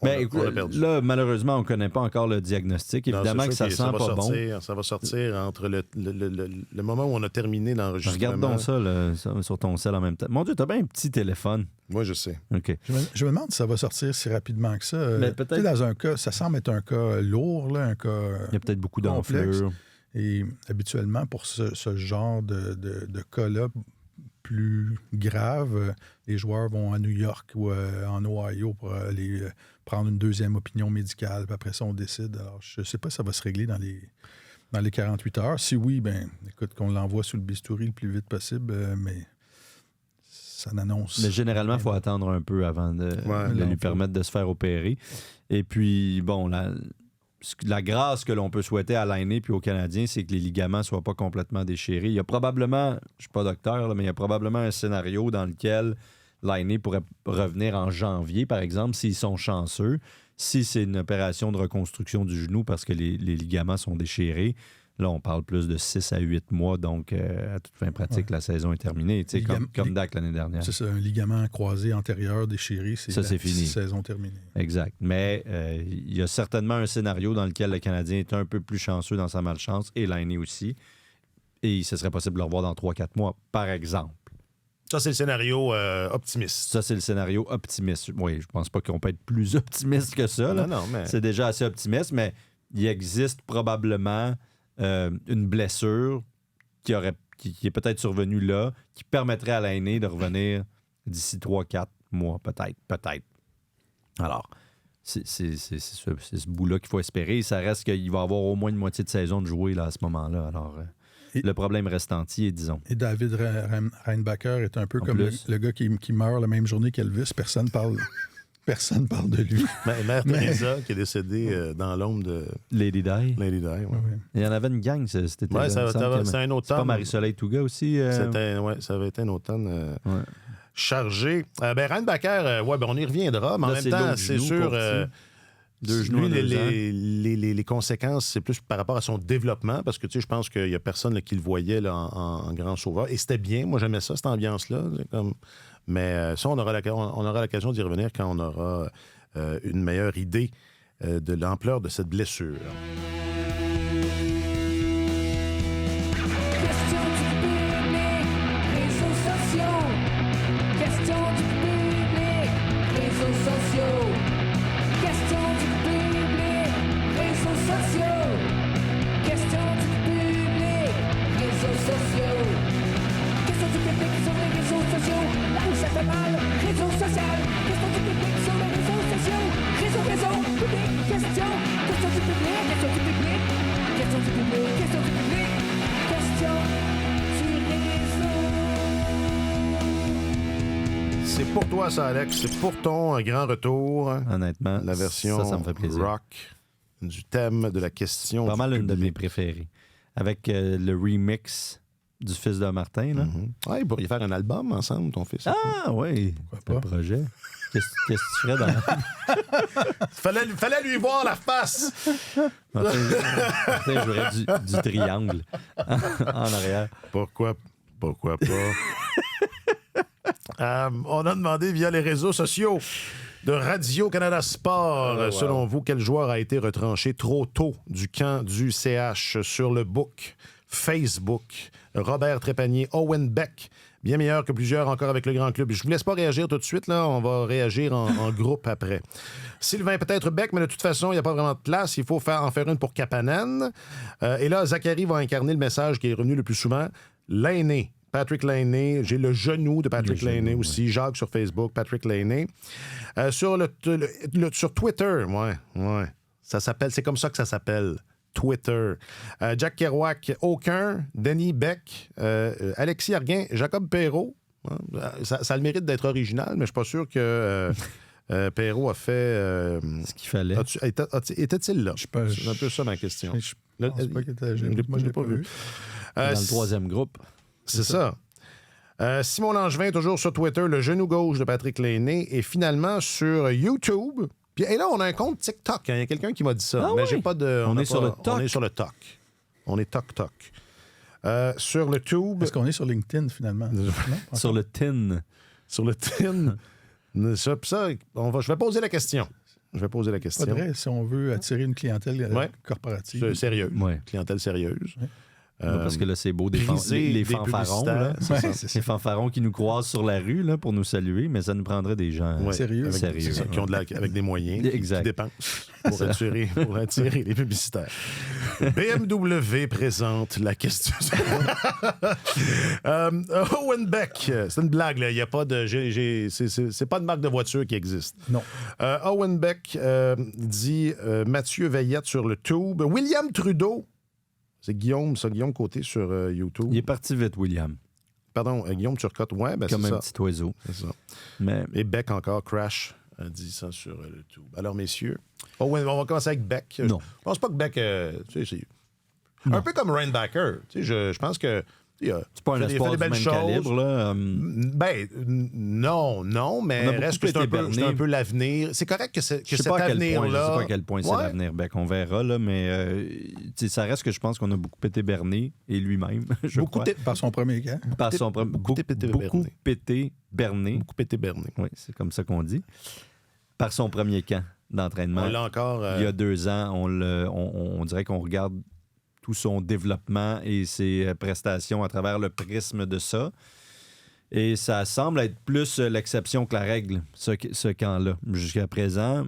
là, malheureusement, on ne connaît pas encore le diagnostic. Évidemment que ça sent pas bon. Ça va sortir entre le moment où on a terminé l'enregistrement. Regarde donc ça sur ton cell en même temps. Mon Dieu, t'as bien un petit téléphone. Moi, je sais. OK. Je me demande si ça va sortir si rapidement que ça. Mais peut-être... Dans un cas, ça semble être un cas lourd, là, un cas il y a peut-être beaucoup d'enflure. Et habituellement, pour ce genre de cas-là, plus grave, les joueurs vont à New York ou en Ohio pour aller prendre une deuxième opinion médicale. Puis après ça, on décide. Alors, je ne sais pas si ça va se régler dans les 48 heures. Si oui, écoute, qu'on l'envoie sous le bistouri le plus vite possible, mais ça n'annonce... Mais généralement, il faut attendre un peu avant de lui permettre de se faire opérer. Et puis, bon, la grâce que l'on peut souhaiter à l'aîné puis aux Canadiens, c'est que les ligaments ne soient pas complètement déchirés. Il y a probablement, je ne suis pas docteur, là, mais il y a probablement un scénario dans lequel l'aîné pourrait revenir en janvier, par exemple, s'ils sont chanceux. Si c'est une opération de reconstruction du genou parce que les ligaments sont déchirés, là, on parle plus de 6 à 8 mois. Donc, à toute fin pratique, la saison est terminée. Comme Dak l'année dernière. C'est ça, un ligament croisé antérieur déchiré, c'est fini. Saison terminée. Exact. Mais il y a certainement un scénario dans lequel le Canadien est un peu plus chanceux dans sa malchance et l'aîné aussi. Et ce serait possible de le revoir dans 3-4 mois, par exemple. Ça, c'est le scénario optimiste. Ça, c'est le scénario optimiste. Oui, je pense pas qu'on peut être plus optimiste que ça. Là. Non, mais... C'est déjà assez optimiste, mais il existe probablement... une blessure qui est peut-être survenue là, qui permettrait à l'aîné de revenir d'ici 3-4 mois, peut-être. Alors, c'est ce bout-là qu'il faut espérer. Ça reste qu'il va avoir au moins une moitié de saison de jouer là, à ce moment-là. Alors, le problème reste entier, disons. Et David Reinbacher est un peu comme le gars qui meurt la même journée qu'Elvis. Personne parle de lui. Mère Teresa, qui est décédée dans l'ombre de... Lady Di. Oui. Il y en avait une gang, c'était c'était un automne. C'est pas Marie-Soleil Touga aussi? Ça avait été un automne chargé. Reinbacher, on y reviendra, mais là, en même temps, c'est sûr... Lui, les conséquences, c'est plus par rapport à son développement, parce que je pense qu'il n'y a personne là, qui le voyait là, en grand sauveur. Et c'était bien, moi j'aimais ça, cette ambiance-là. Mais ça, on aura l'occasion d'y revenir quand on aura une meilleure idée de l'ampleur de cette blessure. C'est pour toi, ça, Alex. C'est pour ton grand retour. Honnêtement, la version ça me fait plaisir. Rock du thème de la question. Pas mal une de mes préférées. Avec le remix du fils de Martin. Là. Ouais, il pourrait faire un album ensemble, ton fils. Ah, oui. Pourquoi Le pas? projet. Qu'est-ce que tu ferais dans... Fallait lui voir la face! Martin, j'aurais du triangle en arrière. Pourquoi pas? On a demandé via les réseaux sociaux de Radio-Canada Sport. Selon vous, quel joueur a été retranché trop tôt du camp du CH sur le book Facebook? Robert Trépanier, Owen Beck, bien meilleur que plusieurs encore avec le grand club. Je ne vous laisse pas réagir tout de suite, là. On va réagir en groupe après. Sylvain, peut-être Beck, mais de toute façon, il n'y a pas vraiment de place. Il faut en faire une pour Kapanen. Et là, Zachary va incarner le message qui est revenu le plus souvent. Lainé. Patrick Lainé. J'ai le genou de Patrick Lainé aussi. Ouais. Jacques sur Facebook, Patrick Lainé. Sur Twitter, ouais. Ça s'appelle, c'est comme ça que ça s'appelle. Twitter. Jack Kerouac, aucun. Denis Beck, Alexis Arguin, Jacob Perrault. Ça a le mérite d'être original, mais je ne suis pas sûr que Perrault a fait... ce qu'il fallait. Était-il là? C'est un peu ça ma question. Je pense pas qu'il était... Moi, je l'ai pas vu. Dans le troisième groupe. C'est ça. Simon Langevin, toujours sur Twitter, le genou gauche de Patrick Lainé. Et finalement, sur YouTube... Et là, on a un compte TikTok. Il y a quelqu'un qui m'a dit ça. Mais j'ai pas de. On est sur le TOC. On est sur le TOC. On est TOC. Sur le Tube. Est-ce qu'on est sur LinkedIn, finalement? Non, sur le TIN. Sur le TIN. Je vais poser la question. Faudrait, si on veut attirer une clientèle corporative. Sérieuse. Ouais. Clientèle sérieuse. Ouais. Parce que là, c'est beau, les fanfarons. Là. Les fanfarons qui nous croisent sur la rue là, pour nous saluer, mais ça nous prendrait des gens sérieux. Qui ont avec des moyens, exact. qui dépensent pour attirer les publicitaires. BMW présente la question. Owen Beck, c'est une blague, là. Il n'y a pas de. C'est pas une marque de voiture qui existe. Non. Owen Beck dit Mathieu Veillette sur le Tube. William Trudeau. C'est Guillaume Côté sur YouTube. Il est parti vite, William. Pardon, Guillaume Turcotte, ouais, ben comme c'est un ça. petit oiseau. C'est ça. Mais... Et Beck encore, Crash, a dit ça sur le Tube. Alors, messieurs, on va commencer avec Beck. Non. Je pense pas que Beck, c'est un peu comme Reinbacker. Je pense que c'est pas un espoir du même calibre, là. Ben, non, mais reste que c'est un peu l'avenir. C'est correct que cet avenir-là... Je sais pas à quel point c'est l'avenir, Beck. On verra, là, mais ça reste que je pense qu'on a beaucoup pété Bernier et lui-même, par son premier camp. Beaucoup pété Bernier. Oui, c'est comme ça qu'on dit. Par son premier camp d'entraînement. On l'a encore... Il y a 2 ans, on dirait qu'on regarde tout son développement et ses prestations à travers le prisme de ça. Et ça semble être plus l'exception que la règle, ce camp-là. Jusqu'à présent,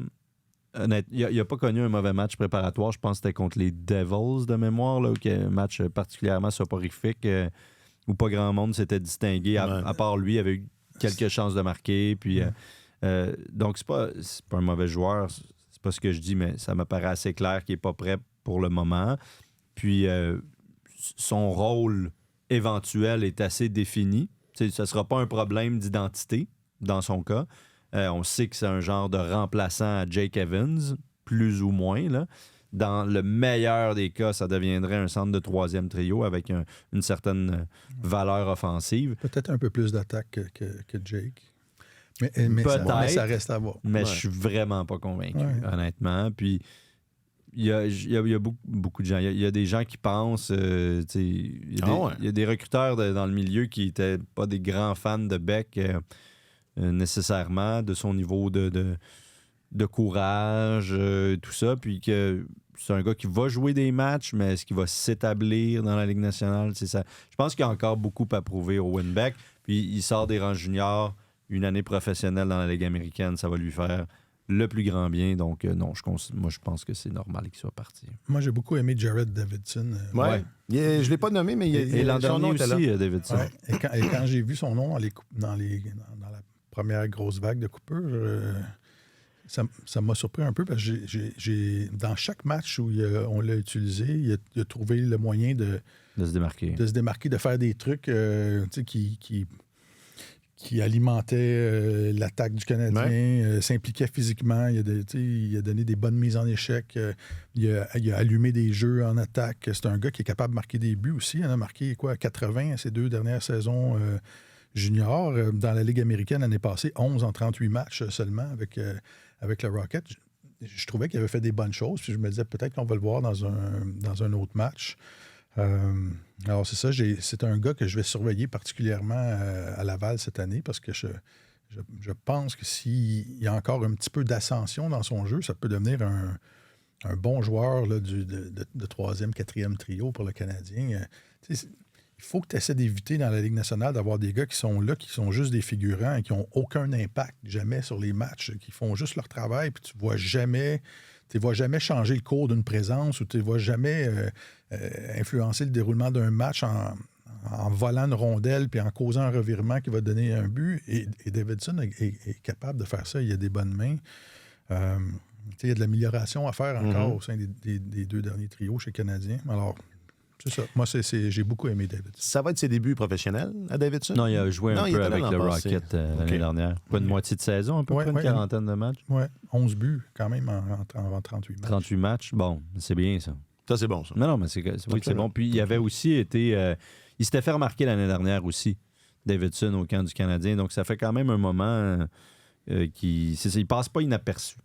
il n'a pas connu un mauvais match préparatoire. Je pense que c'était contre les Devils de mémoire, là, qui est un match particulièrement soporifique où pas grand monde s'était distingué. À part lui, il avait eu quelques chances de marquer. Puis, donc, c'est pas un mauvais joueur. C'est pas ce que je dis, mais ça me paraît assez clair qu'il n'est pas prêt pour le moment. Puis, son rôle éventuel est assez défini. T'sais, ça ne sera pas un problème d'identité, dans son cas. On sait que c'est un genre de remplaçant à Jake Evans, plus ou moins. Là. Dans le meilleur des cas, ça deviendrait un centre de 3e trio avec une certaine valeur offensive. Peut-être un peu plus d'attaque que Jake. Mais ça reste à voir. Mais je suis vraiment pas convaincu, honnêtement. Puis, il y a beaucoup de gens. Il y a des gens qui pensent... il y a des recruteurs dans le milieu qui n'étaient pas des grands fans de Beck nécessairement, de son niveau de courage, tout ça. Puis que c'est un gars qui va jouer des matchs, mais est-ce qu'il va s'établir dans la Ligue nationale? C'est ça. Je pense qu'il y a encore beaucoup à prouver au Owen Beck. Puis il sort des rangs juniors, une année professionnelle dans la Ligue américaine, ça va lui faire le plus grand bien. Donc, non, moi, je pense que c'est normal qu'il soit parti. Moi, j'ai beaucoup aimé Jared Davidson. Je ne l'ai pas nommé, mais et l'an dernier aussi, Davidson. Ouais. Et quand j'ai vu son nom dans la première grosse vague de coupure, ça m'a surpris un peu parce que dans chaque match où on l'a utilisé, il a trouvé le moyen de se démarquer. De faire des trucs qui qui alimentait l'attaque du Canadien, s'impliquait physiquement. Il a donné des bonnes mises en échec. Il a allumé des jeux en attaque. C'est un gars qui est capable de marquer des buts aussi. Il en a marqué 80 à ses 2 dernières saisons juniors. Dans la Ligue américaine, l'année passée, 11 en 38 matchs seulement avec le Rocket. Je trouvais qu'il avait fait des bonnes choses. Puis je me disais peut-être qu'on va le voir dans un autre match. Alors, c'est ça. C'est un gars que je vais surveiller particulièrement à Laval cette année parce que je pense que s'il y a encore un petit peu d'ascension dans son jeu, ça peut devenir un bon joueur là, de 3e, 4e trio pour le Canadien. Il faut que tu essaies d'éviter dans la Ligue nationale d'avoir des gars qui sont là, qui sont juste des figurants et qui n'ont aucun impact jamais sur les matchs, qui font juste leur travail, puis tu ne vois jamais changer le cours d'une présence ou tu ne vois jamais influencer le déroulement d'un match en volant une rondelle puis en causant un revirement qui va donner un but. Et Davidson est capable de faire ça. Il a des bonnes mains. Il y a de l'amélioration à faire encore au sein des 2 derniers trios chez les Canadiens. Alors, c'est ça. Moi, j'ai beaucoup aimé Davidson. Ça va être ses débuts professionnels à Davidson? Non, il a joué un peu avec le Rocket l'année dernière. Pas une moitié de saison, à peu près une quarantaine de matchs. Oui, 11 buts quand même en 38 matchs. 38 matchs, bon, c'est bien ça. Ça, c'est bon, ça. Non, mais c'est bon. Puis il avait aussi été... il s'était fait remarquer l'année dernière aussi, Davidson, au camp du Canadien. Donc, ça fait quand même un moment il passe pas inaperçu.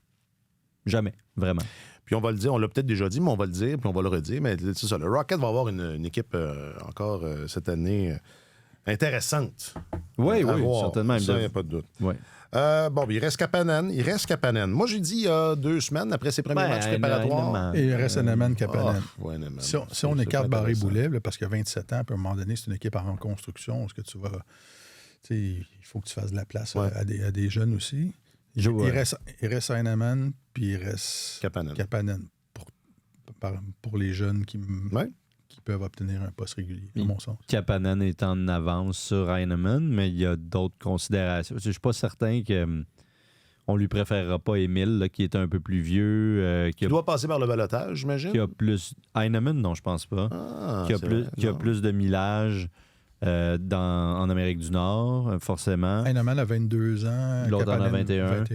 Jamais, vraiment. Puis on va le dire, on l'a peut-être déjà dit, mais on va le dire, puis on va le redire. Mais c'est ça, le Rocket va avoir une équipe encore cette année intéressante. Oui, certainement. Ça, il n'y a pas de doute. Oui. Il reste Kapanen. Moi, j'ai dit il y a 2 semaines, après ses premiers matchs préparatoires. Et il reste Heinemann, Kapanen. Heinemann. Si on écarte Barré-Boulet, parce qu'il y a 27 ans, puis à un moment donné, c'est une équipe en reconstruction, est-ce que tu vas... Il faut que tu fasses de la place à des jeunes aussi. Il reste Heinemann, puis il reste Kapanen pour les jeunes qui peuvent obtenir un poste régulier, à mon sens. Kapanen est en avance sur Heinemann, mais il y a d'autres considérations. Je ne suis pas certain qu'on lui préférera pas Émile, là, qui est un peu plus vieux. Qui doit passer par le balotage, j'imagine? Qui a plus... Heinemann, non, je pense pas. Qui a plus de millage en Amérique du Nord, forcément. Heinemann a 22 ans. L'autre en a 21.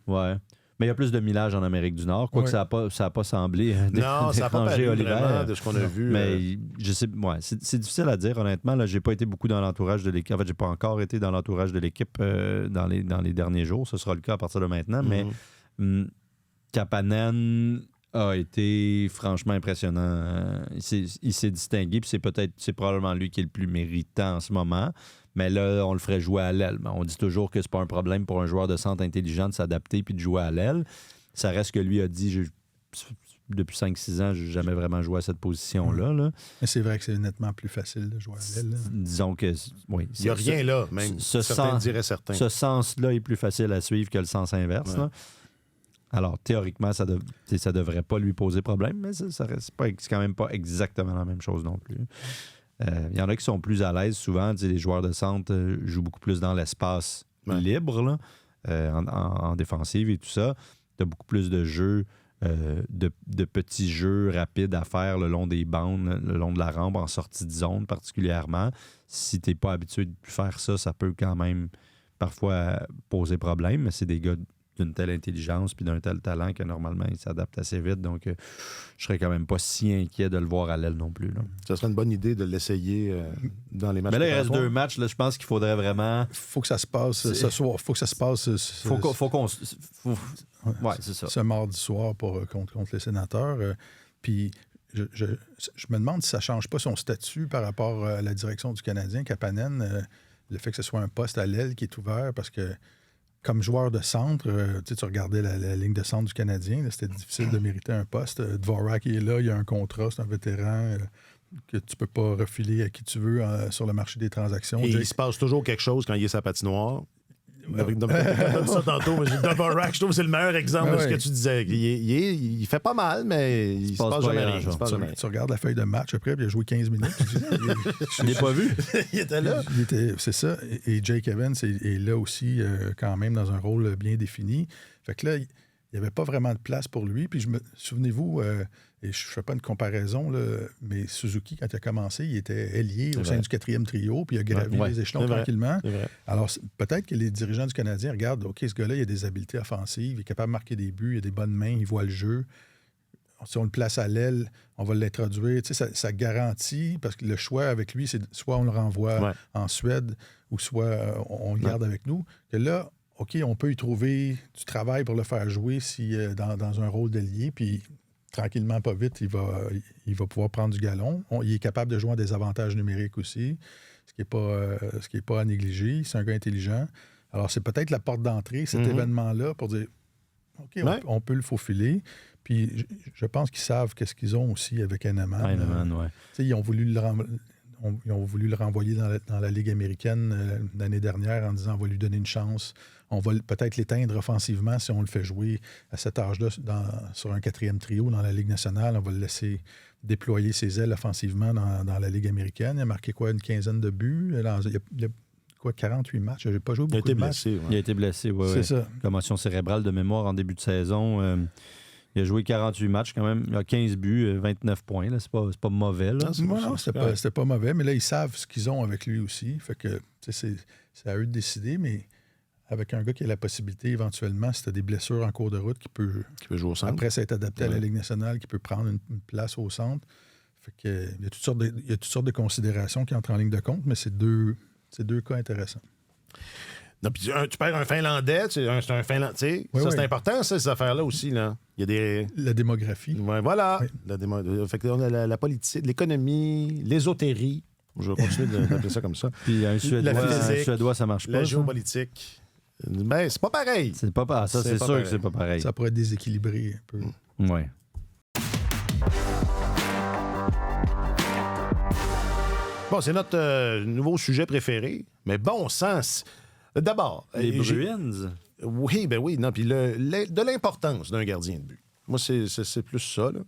Ouais. Mais il y a plus de millage en Amérique du Nord, quoique ça n'a pas semblé non, ça n'a pas paru vraiment de ce qu'on a vu. Mais je sais, c'est difficile à dire, honnêtement. Je n'ai pas été beaucoup dans l'entourage de l'équipe. En fait, je n'ai pas encore été dans l'entourage de l'équipe dans les derniers jours. Ce sera le cas à partir de maintenant. Mais Kapanen a été franchement impressionnant. Il s'est distingué, puis c'est probablement lui qui est le plus méritant en ce moment. Mais là, on le ferait jouer à l'aile. On dit toujours que c'est pas un problème pour un joueur de centre intelligent de s'adapter puis de jouer à l'aile. Ça reste que lui a dit, depuis 5-6 ans, je n'ai jamais vraiment joué à cette position-là. Là. Mais c'est vrai que c'est nettement plus facile de jouer à l'aile. Disons que, oui. Il n'y a rien là, même. Certains diraient certains. Ce sens-là est plus facile à suivre que le sens inverse. Là. Alors, théoriquement, ça devrait pas lui poser problème, mais c'est quand même pas exactement la même chose non plus. Il y en a qui sont plus à l'aise souvent. Les joueurs de centre jouent beaucoup plus dans l'espace libre, là, en défensive et tout ça. Tu as beaucoup plus de jeux, de petits jeux rapides à faire le long des bandes, le long de la rampe, en sortie de zone particulièrement. Si tu n'es pas habitué de faire ça, ça peut quand même parfois poser problème, mais c'est des gars d'une telle intelligence puis d'un tel talent que normalement, il s'adapte assez vite. Donc, je serais quand même pas si inquiet de le voir à l'aile non plus. Là. Ça serait une bonne idée de l'essayer dans les matchs. Mais là, il reste 2 matchs. Là, je pense qu'il faudrait vraiment... faut que ça se passe ce soir. Faut que ça se passe... c'est ça. Ce mardi soir contre les Sénateurs. Puis, je me demande si ça ne change pas son statut par rapport à la direction du Canadien, Kapanen, le fait que ce soit un poste à l'aile qui est ouvert, parce que comme joueur de centre, tu regardais la ligne de centre du Canadien, là, c'était difficile de mériter un poste. Dvorak est là, il y a un contrat, c'est un vétéran que tu peux pas refiler à qui tu veux sur le marché des transactions. Et il se passe toujours quelque chose quand il est sa patinoire. Comme ça tantôt, Dvorak, je trouve que c'est le meilleur exemple de ce que tu disais. Il fait pas mal, mais il se passe jamais rien. Tu regardes la feuille de match après, puis il a joué 15 minutes. Je l'ai pas vu. Il était là. C'est ça. Et Jake Evans est là aussi, quand même, dans un rôle bien défini. Fait que là, il n'y avait pas vraiment de place pour lui. Puis souvenez-vous, et je ne fais pas une comparaison, là, mais Suzuki, quand il a commencé, il était ailier au sein du 4e trio, puis il a gravi les échelons tranquillement. Alors, peut-être que les dirigeants du Canadien regardent, OK, ce gars-là, il a des habiletés offensives, il est capable de marquer des buts, il a des bonnes mains, il voit le jeu. Si on le place à l'aile, on va l'introduire. Tu sais, ça garantit, parce que le choix avec lui, c'est soit on le renvoie en Suède, ou soit on le garde avec nous. Que là, OK, on peut y trouver du travail pour le faire jouer si, dans un rôle d'ailier, puis tranquillement, pas vite, il va pouvoir prendre du galon. Il est capable de jouer à des avantages numériques aussi, ce qui n'est pas à négliger. C'est un gars intelligent. Alors, c'est peut-être la porte d'entrée, cet événement-là, pour dire, OK, on peut le faufiler. Puis, je pense qu'ils savent qu'est-ce qu'ils ont aussi avec Heinemann. Ils ont voulu le renvoyer dans la Ligue américaine l'année dernière en disant on va lui donner une chance. On va peut-être l'éteindre offensivement si on le fait jouer à cet âge-là sur un 4e trio dans la Ligue nationale. On va le laisser déployer ses ailes offensivement dans la Ligue américaine. Il a marqué une quinzaine de buts. Il y a 48 matchs. Je n'ai pas joué beaucoup de matchs. Il a été blessé, oui. C'est ça. Commotion cérébrale de mémoire en début de saison. Il a joué 48 matchs quand même. Il a 15 buts, 29 points. Là. C'est pas mauvais. Là. Non, c'était pas mauvais. Mais là, ils savent ce qu'ils ont avec lui aussi. Fait que c'est à eux de décider, mais avec un gars qui a la possibilité, éventuellement, si tu as des blessures en cours de route, qui peut jouer au centre. Après s'être adapté à la Ligue nationale, qui peut prendre une place au centre. Fait que, il y a toutes sortes de considérations qui entrent en ligne de compte, mais c'est deux cas intéressants. Non, puis tu perds un Finlandais, c'est un Finlandais. C'est important, ça, ces affaires-là aussi. Là. Il y a des... La démographie. Ouais, voilà. Oui. Fait que on a la politique, l'économie, l'ésotérie. Je vais continuer d'appeler ça comme ça. Puis un Suédois, ça marche pas. La géopolitique. Ben, c'est pas pareil. C'est sûr que c'est pas pareil. Ça pourrait être déséquilibré un peu. Oui. Bon, c'est notre nouveau sujet préféré. Mais bon sens. D'abord. Les Bruins. Oui. Non, puis de l'importance d'un gardien de but. Moi, c'est plus ça, là.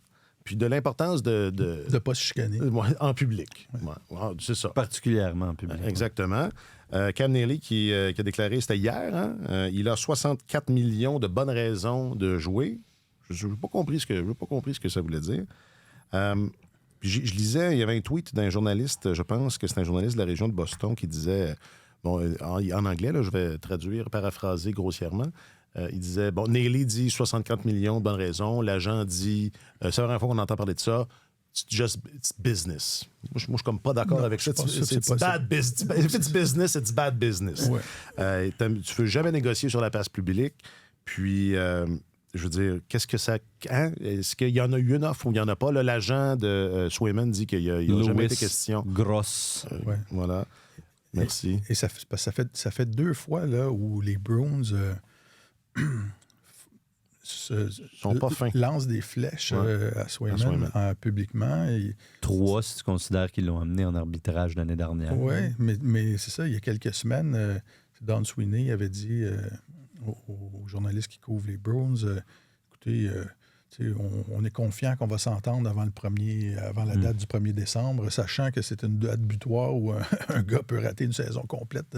Puis de l'importance de ne pas se chicaner. En public. Ouais, c'est ça. Particulièrement en public. Exactement. Cam Neely qui a déclaré, c'était hier, il a 64 millions de bonnes raisons de jouer. Je n'ai pas compris ce que ça voulait dire. Puis je lisais, il y avait un tweet d'un journaliste, je pense que c'est un journaliste de la région de Boston qui disait, en anglais, là, je vais traduire, paraphraser grossièrement, il disait, Neely dit 64 millions de bonnes raisons, l'agent dit, c'est la première fois qu'on entend parler de ça, it's business. Moi, je suis comme pas d'accord avec ça. C'est bad business. If it's business, it's bad business. Ouais. Tu veux jamais négocier sur la place publique, puis... je veux dire, qu'est-ce que ça... Hein? Est-ce qu'il y en a eu une offre ou il n'y en a pas? Là, l'agent de Swayman dit qu'il n'y a jamais été question. Grosse. Voilà. Merci. Et ça fait 2 fois là, où les Bruins sont pas fins. Lancent des flèches à Swayman publiquement. 3, si tu considères qu'ils l'ont amené en arbitrage l'année dernière. Oui, mais c'est ça. Il y a quelques semaines, Don Sweeney avait dit... aux journalistes qui couvrent les Bruins, écoutez, on est confiant qu'on va s'entendre avant la date du 1er décembre, sachant que c'est une date butoir où un gars peut rater une saison complète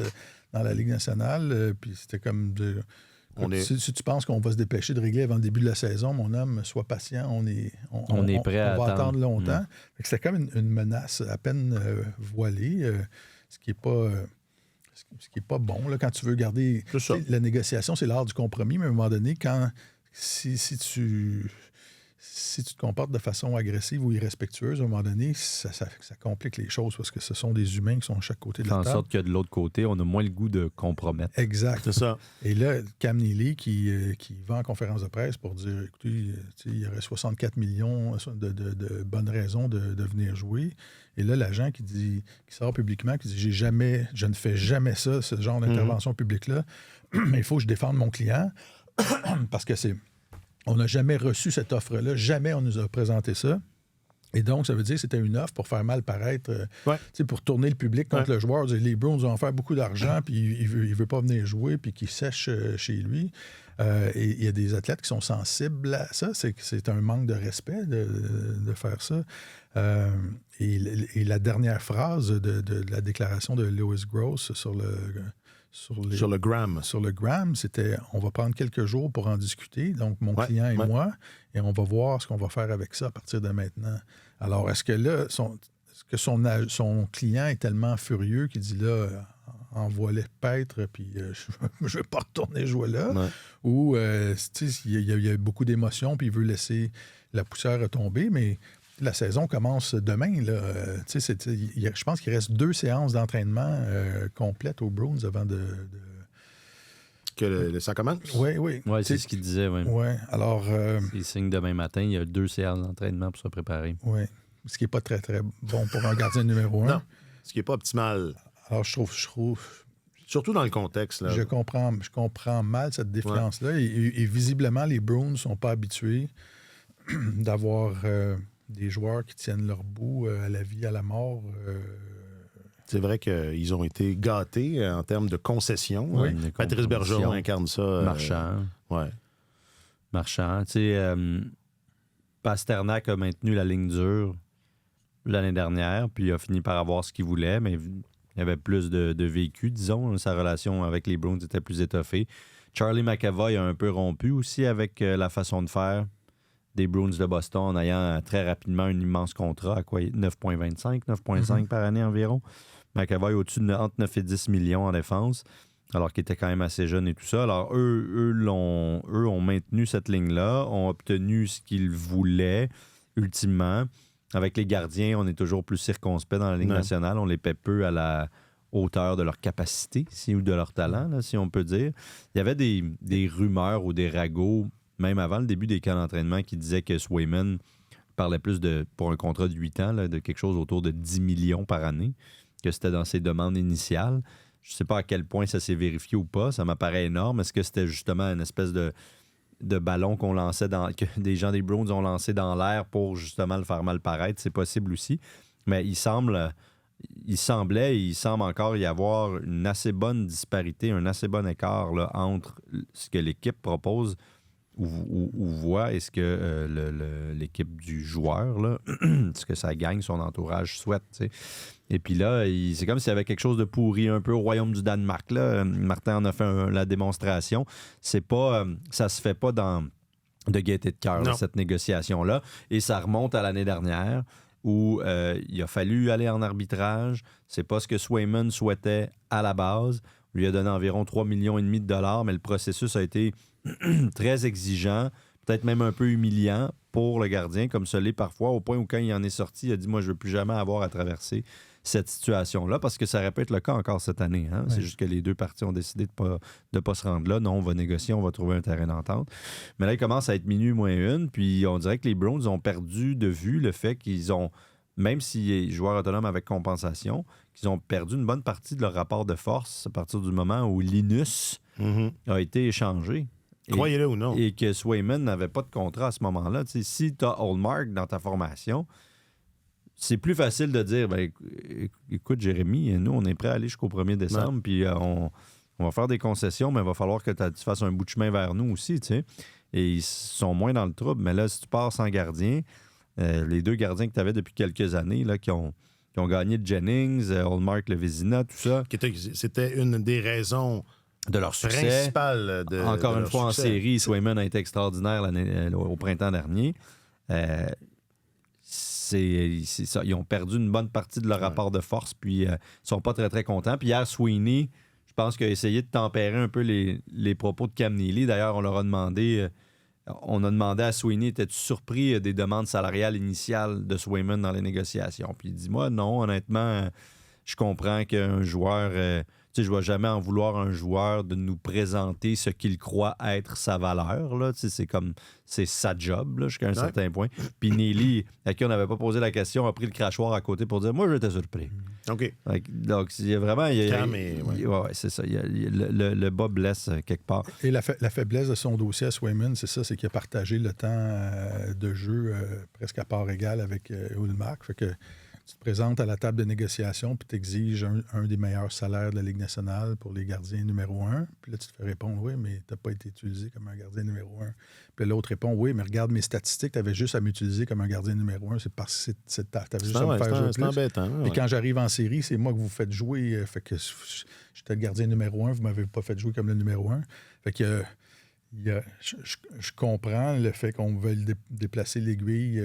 dans la Ligue nationale. Puis c'était comme si tu penses qu'on va se dépêcher de régler avant le début de la saison, mon homme, sois patient, on est prêt à attendre longtemps. C'était comme une menace à peine voilée, ce qui n'est pas... Ce qui n'est pas bon. Là, quand tu veux garder... La négociation, c'est l'art du compromis, mais à un moment donné, si tu te comportes de façon agressive ou irrespectueuse, à un moment donné, ça complique les choses parce que ce sont des humains qui sont de chaque côté de la table. En sorte que de l'autre côté, on a moins le goût de compromettre. Exact. C'est ça. Et là, Cam Neely qui va en conférence de presse pour dire, écoutez, il y aurait 64 millions de bonnes raisons de venir jouer. Et là, l'agent qui sort publiquement, qui dit, je ne fais jamais ça, ce genre d'intervention publique-là. Il faut que je défende mon client parce que on n'a jamais reçu cette offre-là, jamais on nous a présenté ça. Et donc, ça veut dire que c'était une offre pour faire mal paraître, pour tourner le public contre le joueur. Les Bruins vont faire beaucoup d'argent, puis il veut pas venir jouer, puis qu'il sèche chez lui. Et il y a des athlètes qui sont sensibles à ça. C'est un manque de respect de faire ça. Et la dernière phrase de la déclaration de Lewis Gross sur Sur le Gram. Sur le Gram, c'était on va prendre quelques jours pour en discuter, donc mon client et moi, et on va voir ce qu'on va faire avec ça à partir de maintenant. Alors, est-ce que là, son client est tellement furieux qu'il dit là, envoie-les paître, puis je ne vais pas retourner jouer là, ou il y a beaucoup d'émotions, puis il veut laisser la poussière retomber, mais la saison commence demain. Là. Je pense qu'il reste 2 séances d'entraînement complètes aux Bruins avant de... Que ça commence? Oui. Oui, c'est ce qu'il disait, oui. Ouais, alors... Il signe demain matin, il y a 2 séances d'entraînement pour se préparer. Oui, ce qui n'est pas très, très bon pour un gardien numéro 1. Non, ce qui n'est pas optimal. Alors, je trouve... Surtout dans le contexte. Là. Je comprends mal cette défiance-là. Et visiblement, les Bruins ne sont pas habitués d'avoir... des joueurs qui tiennent leur bout à la vie, à la mort. C'est vrai qu'ils ont été gâtés en termes de concessions. Oui. Patrice Bergeron incarne ça. Marchand. Ouais. Marchand. Tu sais, Pasternak a maintenu la ligne dure l'année dernière, puis il a fini par avoir ce qu'il voulait, mais il y avait plus de vécu, disons. Sa relation avec les Bruins était plus étoffée. Charlie McAvoy a un peu rompu aussi avec la façon de faire des Bruins de Boston en ayant très rapidement un immense contrat à quoi 9,25, 9,5 par année environ. McAvoy au-dessus de entre 9 et 10 millions en défense, alors qu'il était quand même assez jeune et tout ça. Alors, eux ont maintenu cette ligne-là, ont obtenu ce qu'ils voulaient ultimement. Avec les gardiens, on est toujours plus circonspect dans la Ligue nationale. On les paie peu à la hauteur de leur capacité ou de leur talent, là, si on peut dire. Il y avait des rumeurs ou des ragots même avant le début des camps d'entraînement, qui disait que Swayman parlait plus pour un contrat de 8 ans, là, de quelque chose autour de 10 millions par année, que c'était dans ses demandes initiales. Je ne sais pas à quel point ça s'est vérifié ou pas. Ça m'apparaît énorme. Est-ce que c'était justement une espèce de ballon qu'on lançait que des gens des Bruins ont lancé dans l'air pour justement le faire mal paraître? C'est possible aussi. Mais il semble encore y avoir une assez bonne disparité, un assez bon écart là, entre ce que l'équipe propose ou voit et ce que l'équipe du joueur, là, ce que ça gagne, son entourage souhaite. T'sais. Et puis là, c'est comme s'il y avait quelque chose de pourri un peu au royaume du Danemark. Là. Martin en a fait la démonstration. C'est pas, ça se fait pas de gaieté de cœur, là, cette négociation-là. Et ça remonte à l'année dernière où il a fallu aller en arbitrage. C'est pas ce que Swayman souhaitait à la base. On lui a donné environ 3,5 millions de dollars, mais le processus a été très exigeant, peut-être même un peu humiliant pour le gardien, comme ce l'est parfois, au point où quand il en est sorti, il a dit « Moi, je ne veux plus jamais avoir à traverser cette situation-là » parce que ça aurait pu être le cas encore cette année. Hein? Oui. C'est juste que les deux parties ont décidé de ne pas se rendre là. Non, on va négocier, on va trouver un terrain d'entente. Mais là, il commence à être minuit moins une, puis on dirait que les Browns ont perdu de vue le fait qu'ils ont, même si joueurs autonomes avec compensation, qu'ils ont perdu une bonne partie de leur rapport de force à partir du moment où Linus a été échangé. Croyez-le ou non. Et que Swayman n'avait pas de contrat à ce moment-là. T'sais, si tu as Ullmark dans ta formation, c'est plus facile de dire écoute, Jérémy, nous, on est prêt à aller jusqu'au 1er décembre, puis on va faire des concessions, mais il va falloir que tu fasses un bout de chemin vers nous aussi. T'sais. Et ils sont moins dans le trouble. Mais là, si tu pars sans gardien, les deux gardiens que tu avais depuis quelques années, là, qui ont gagné de Jennings, Ullmark, le Vézina, tout ça. C'était une des raisons de leur succès. Encore une fois, en série, Swayman a été extraordinaire au printemps dernier. C'est ça. Ils ont perdu une bonne partie de leur rapport de force, puis ils sont pas très, très contents. Puis hier, Sweeney, je pense qu'il a essayé de tempérer un peu les propos de Cam Neely. D'ailleurs, on a demandé à Sweeney, étais-tu surpris des demandes salariales initiales de Swayman dans les négociations? Puis il dit, moi, non, honnêtement, je comprends qu'un joueur... je ne vais jamais en vouloir à un joueur de nous présenter ce qu'il croit être sa valeur. Là. C'est sa job là, jusqu'à un certain point. Puis Neely, à qui on n'avait pas posé la question, a pris le crachoir à côté pour dire « Moi, j'étais surpris. » OK. Donc, il y a vraiment... c'est ça. Le bas blesse quelque part. Et la faiblesse de son dossier à Swayman, c'est ça, c'est qu'il a partagé le temps de jeu presque à part égale avec Ullmark. Fait que tu te présentes à la table de négociation puis tu exiges un des meilleurs salaires de la Ligue nationale pour les gardiens numéro 1. Puis là, tu te fais répondre, oui, mais tu n'as pas été utilisé comme un gardien numéro 1. Puis l'autre répond, oui, mais regarde mes statistiques, tu avais juste à m'utiliser comme un gardien numéro 1. C'est parce que tu avais juste à me faire jouer plus. Embêtant, Et quand j'arrive en série, c'est moi que vous faites jouer. Fait que j'étais le gardien numéro 1, vous ne m'avez pas fait jouer comme le numéro 1. Fait que je comprends le fait qu'on veuille déplacer l'aiguille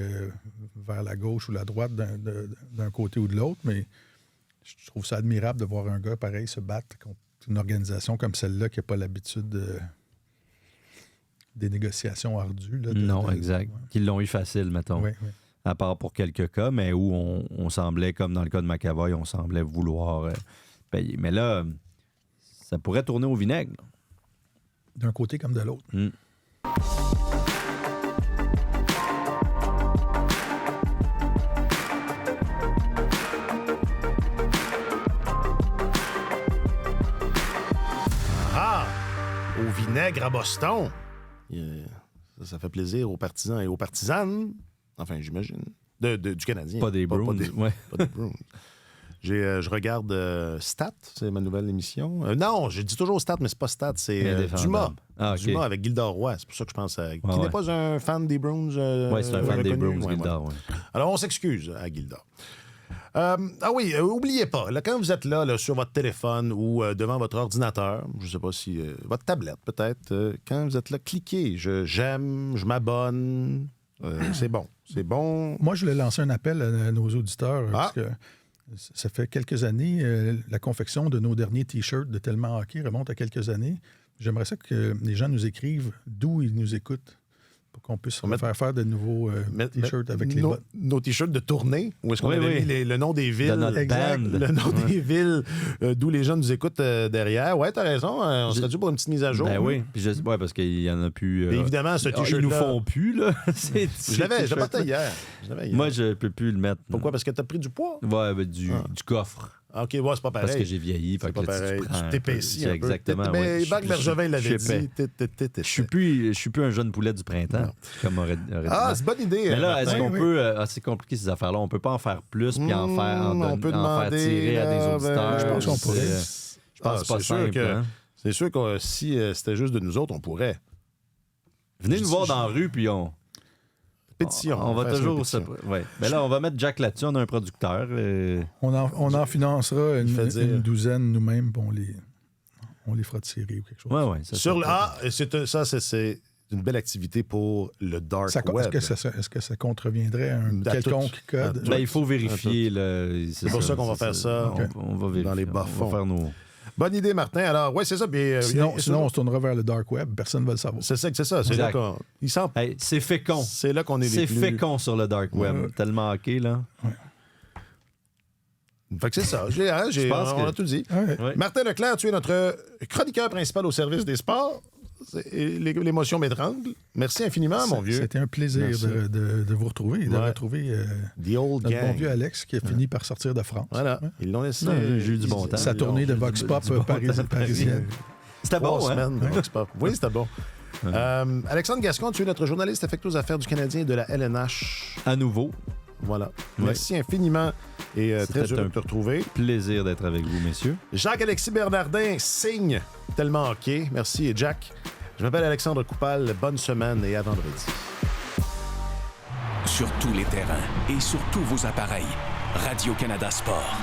vers la gauche ou la droite d'un côté ou de l'autre, mais je trouve ça admirable de voir un gars pareil se battre contre une organisation comme celle-là qui n'a pas l'habitude des négociations ardues. Là, exact. Ouais. Qu'ils l'ont eu facile, mettons. Oui. À part pour quelques cas, mais où on semblait, comme dans le cas de McAvoy, on semblait vouloir payer. Mais là, ça pourrait tourner au vinaigre. D'un côté comme de l'autre. Au vinaigre à Boston. Ça fait plaisir aux partisans et aux partisanes. Enfin, j'imagine. Du Canadien. Pas des Bruins. Pas des Bruins. Je regarde Stat, c'est ma nouvelle émission. Non, je dis toujours Stat, mais c'est pas Stat, c'est Dumas. Okay. Dumas avec Gildor Roy. C'est pour ça que je pense à... Qui n'est pas un fan des Bruins. Oui, c'est un fan des Bruins, Gildor. Ouais. Alors, on s'excuse à Gildor. Oubliez pas, là, quand vous êtes là, sur votre téléphone ou devant votre ordinateur, je ne sais pas si... votre tablette, peut-être, quand vous êtes là, cliquez. J'aime, je m'abonne. C'est bon. C'est bon. Moi, je voulais lancer un appel à nos auditeurs parce que ça fait quelques années, la confection de nos derniers T-shirts de Tellement Hockey remonte à quelques années. J'aimerais ça que les gens nous écrivent d'où ils nous écoutent pour qu'on puisse faire de nouveaux T-shirts avec nos T-shirts de tournée, où est-ce qu'on a mis le nom des villes. Le nom des villes, d'où les gens nous écoutent derrière. Ouais, t'as raison, on serait dû pour une petite mise à jour. Ben oui, puis parce qu'il y en a plus... évidemment, ce T-shirt-là... Ils nous font plus, là. Je l'avais porté hier. Moi, je peux plus le mettre. Pourquoi? Parce que t'as pris du poids? Ouais, du coffre. OK, ouais, c'est pas pareil. Parce que j'ai vieilli. C'est pas pareil. Tu t'épaissis un peu. Exactement. Mais Marc Bergevin l'avait dit. Je suis plus un jeune poulet du printemps. Comme aurait dit. C'est bonne idée. Mais là, est-ce qu'on peut... c'est compliqué, ces affaires-là. On peut pas en faire plus puis en faire tirer à des auditeurs. Je pense qu'on pourrait. Je pense pas simple. C'est sûr que si c'était juste de nous autres, on pourrait. Venez nous voir dans la rue, puis pétition. On va toujours... Ouais. Mais là, on va mettre Jack là-dessus. On a un producteur. On en financera une douzaine nous-mêmes, puis on les fera tirer ou quelque chose. Ouais, c'est une belle activité pour le dark web. Est-ce que ça contreviendrait un quelconque code? Il faut vérifier. C'est pour ça qu'on va faire ça. On va vérifier. Dans les bas-fonds. On va faire nos... Bonne idée, Martin. Alors, c'est ça. Sinon, on se tournera vers le dark web. Personne ne va le savoir. C'est ça. C'est là qu'on... c'est fécond. C'est là qu'on est C'est fécond sur le dark web. Tellement hockey, là. Ouais. Fait que c'est ça. On a tout dit. Ouais. Martin Leclerc, tu es notre chroniqueur principal au service des sports. L'émotion m'étrangle. Merci infiniment, mon vieux. C'était un plaisir de vous retrouver et de retrouver notre bon vieux Alex qui a fini par sortir de France. Voilà. Ils l'ont laissé. J'ai eu du bon temps. Sa tournée de Vox Pop parisienne. C'était bon, semaines de Vox Pop. Oui, c'était bon. Alexandre Gascon, tu es notre journaliste affecté aux affaires du Canadien et de la LNH. À nouveau. Voilà. Merci infiniment et très heureux de te retrouver. Plaisir d'être avec vous, messieurs. Jacques-Alexis Bernardin signe Tellement Hockey. Merci, Jack. Je m'appelle Alexandre Coupal. Bonne semaine et à vendredi. Sur tous les terrains et sur tous vos appareils, Radio-Canada Sport.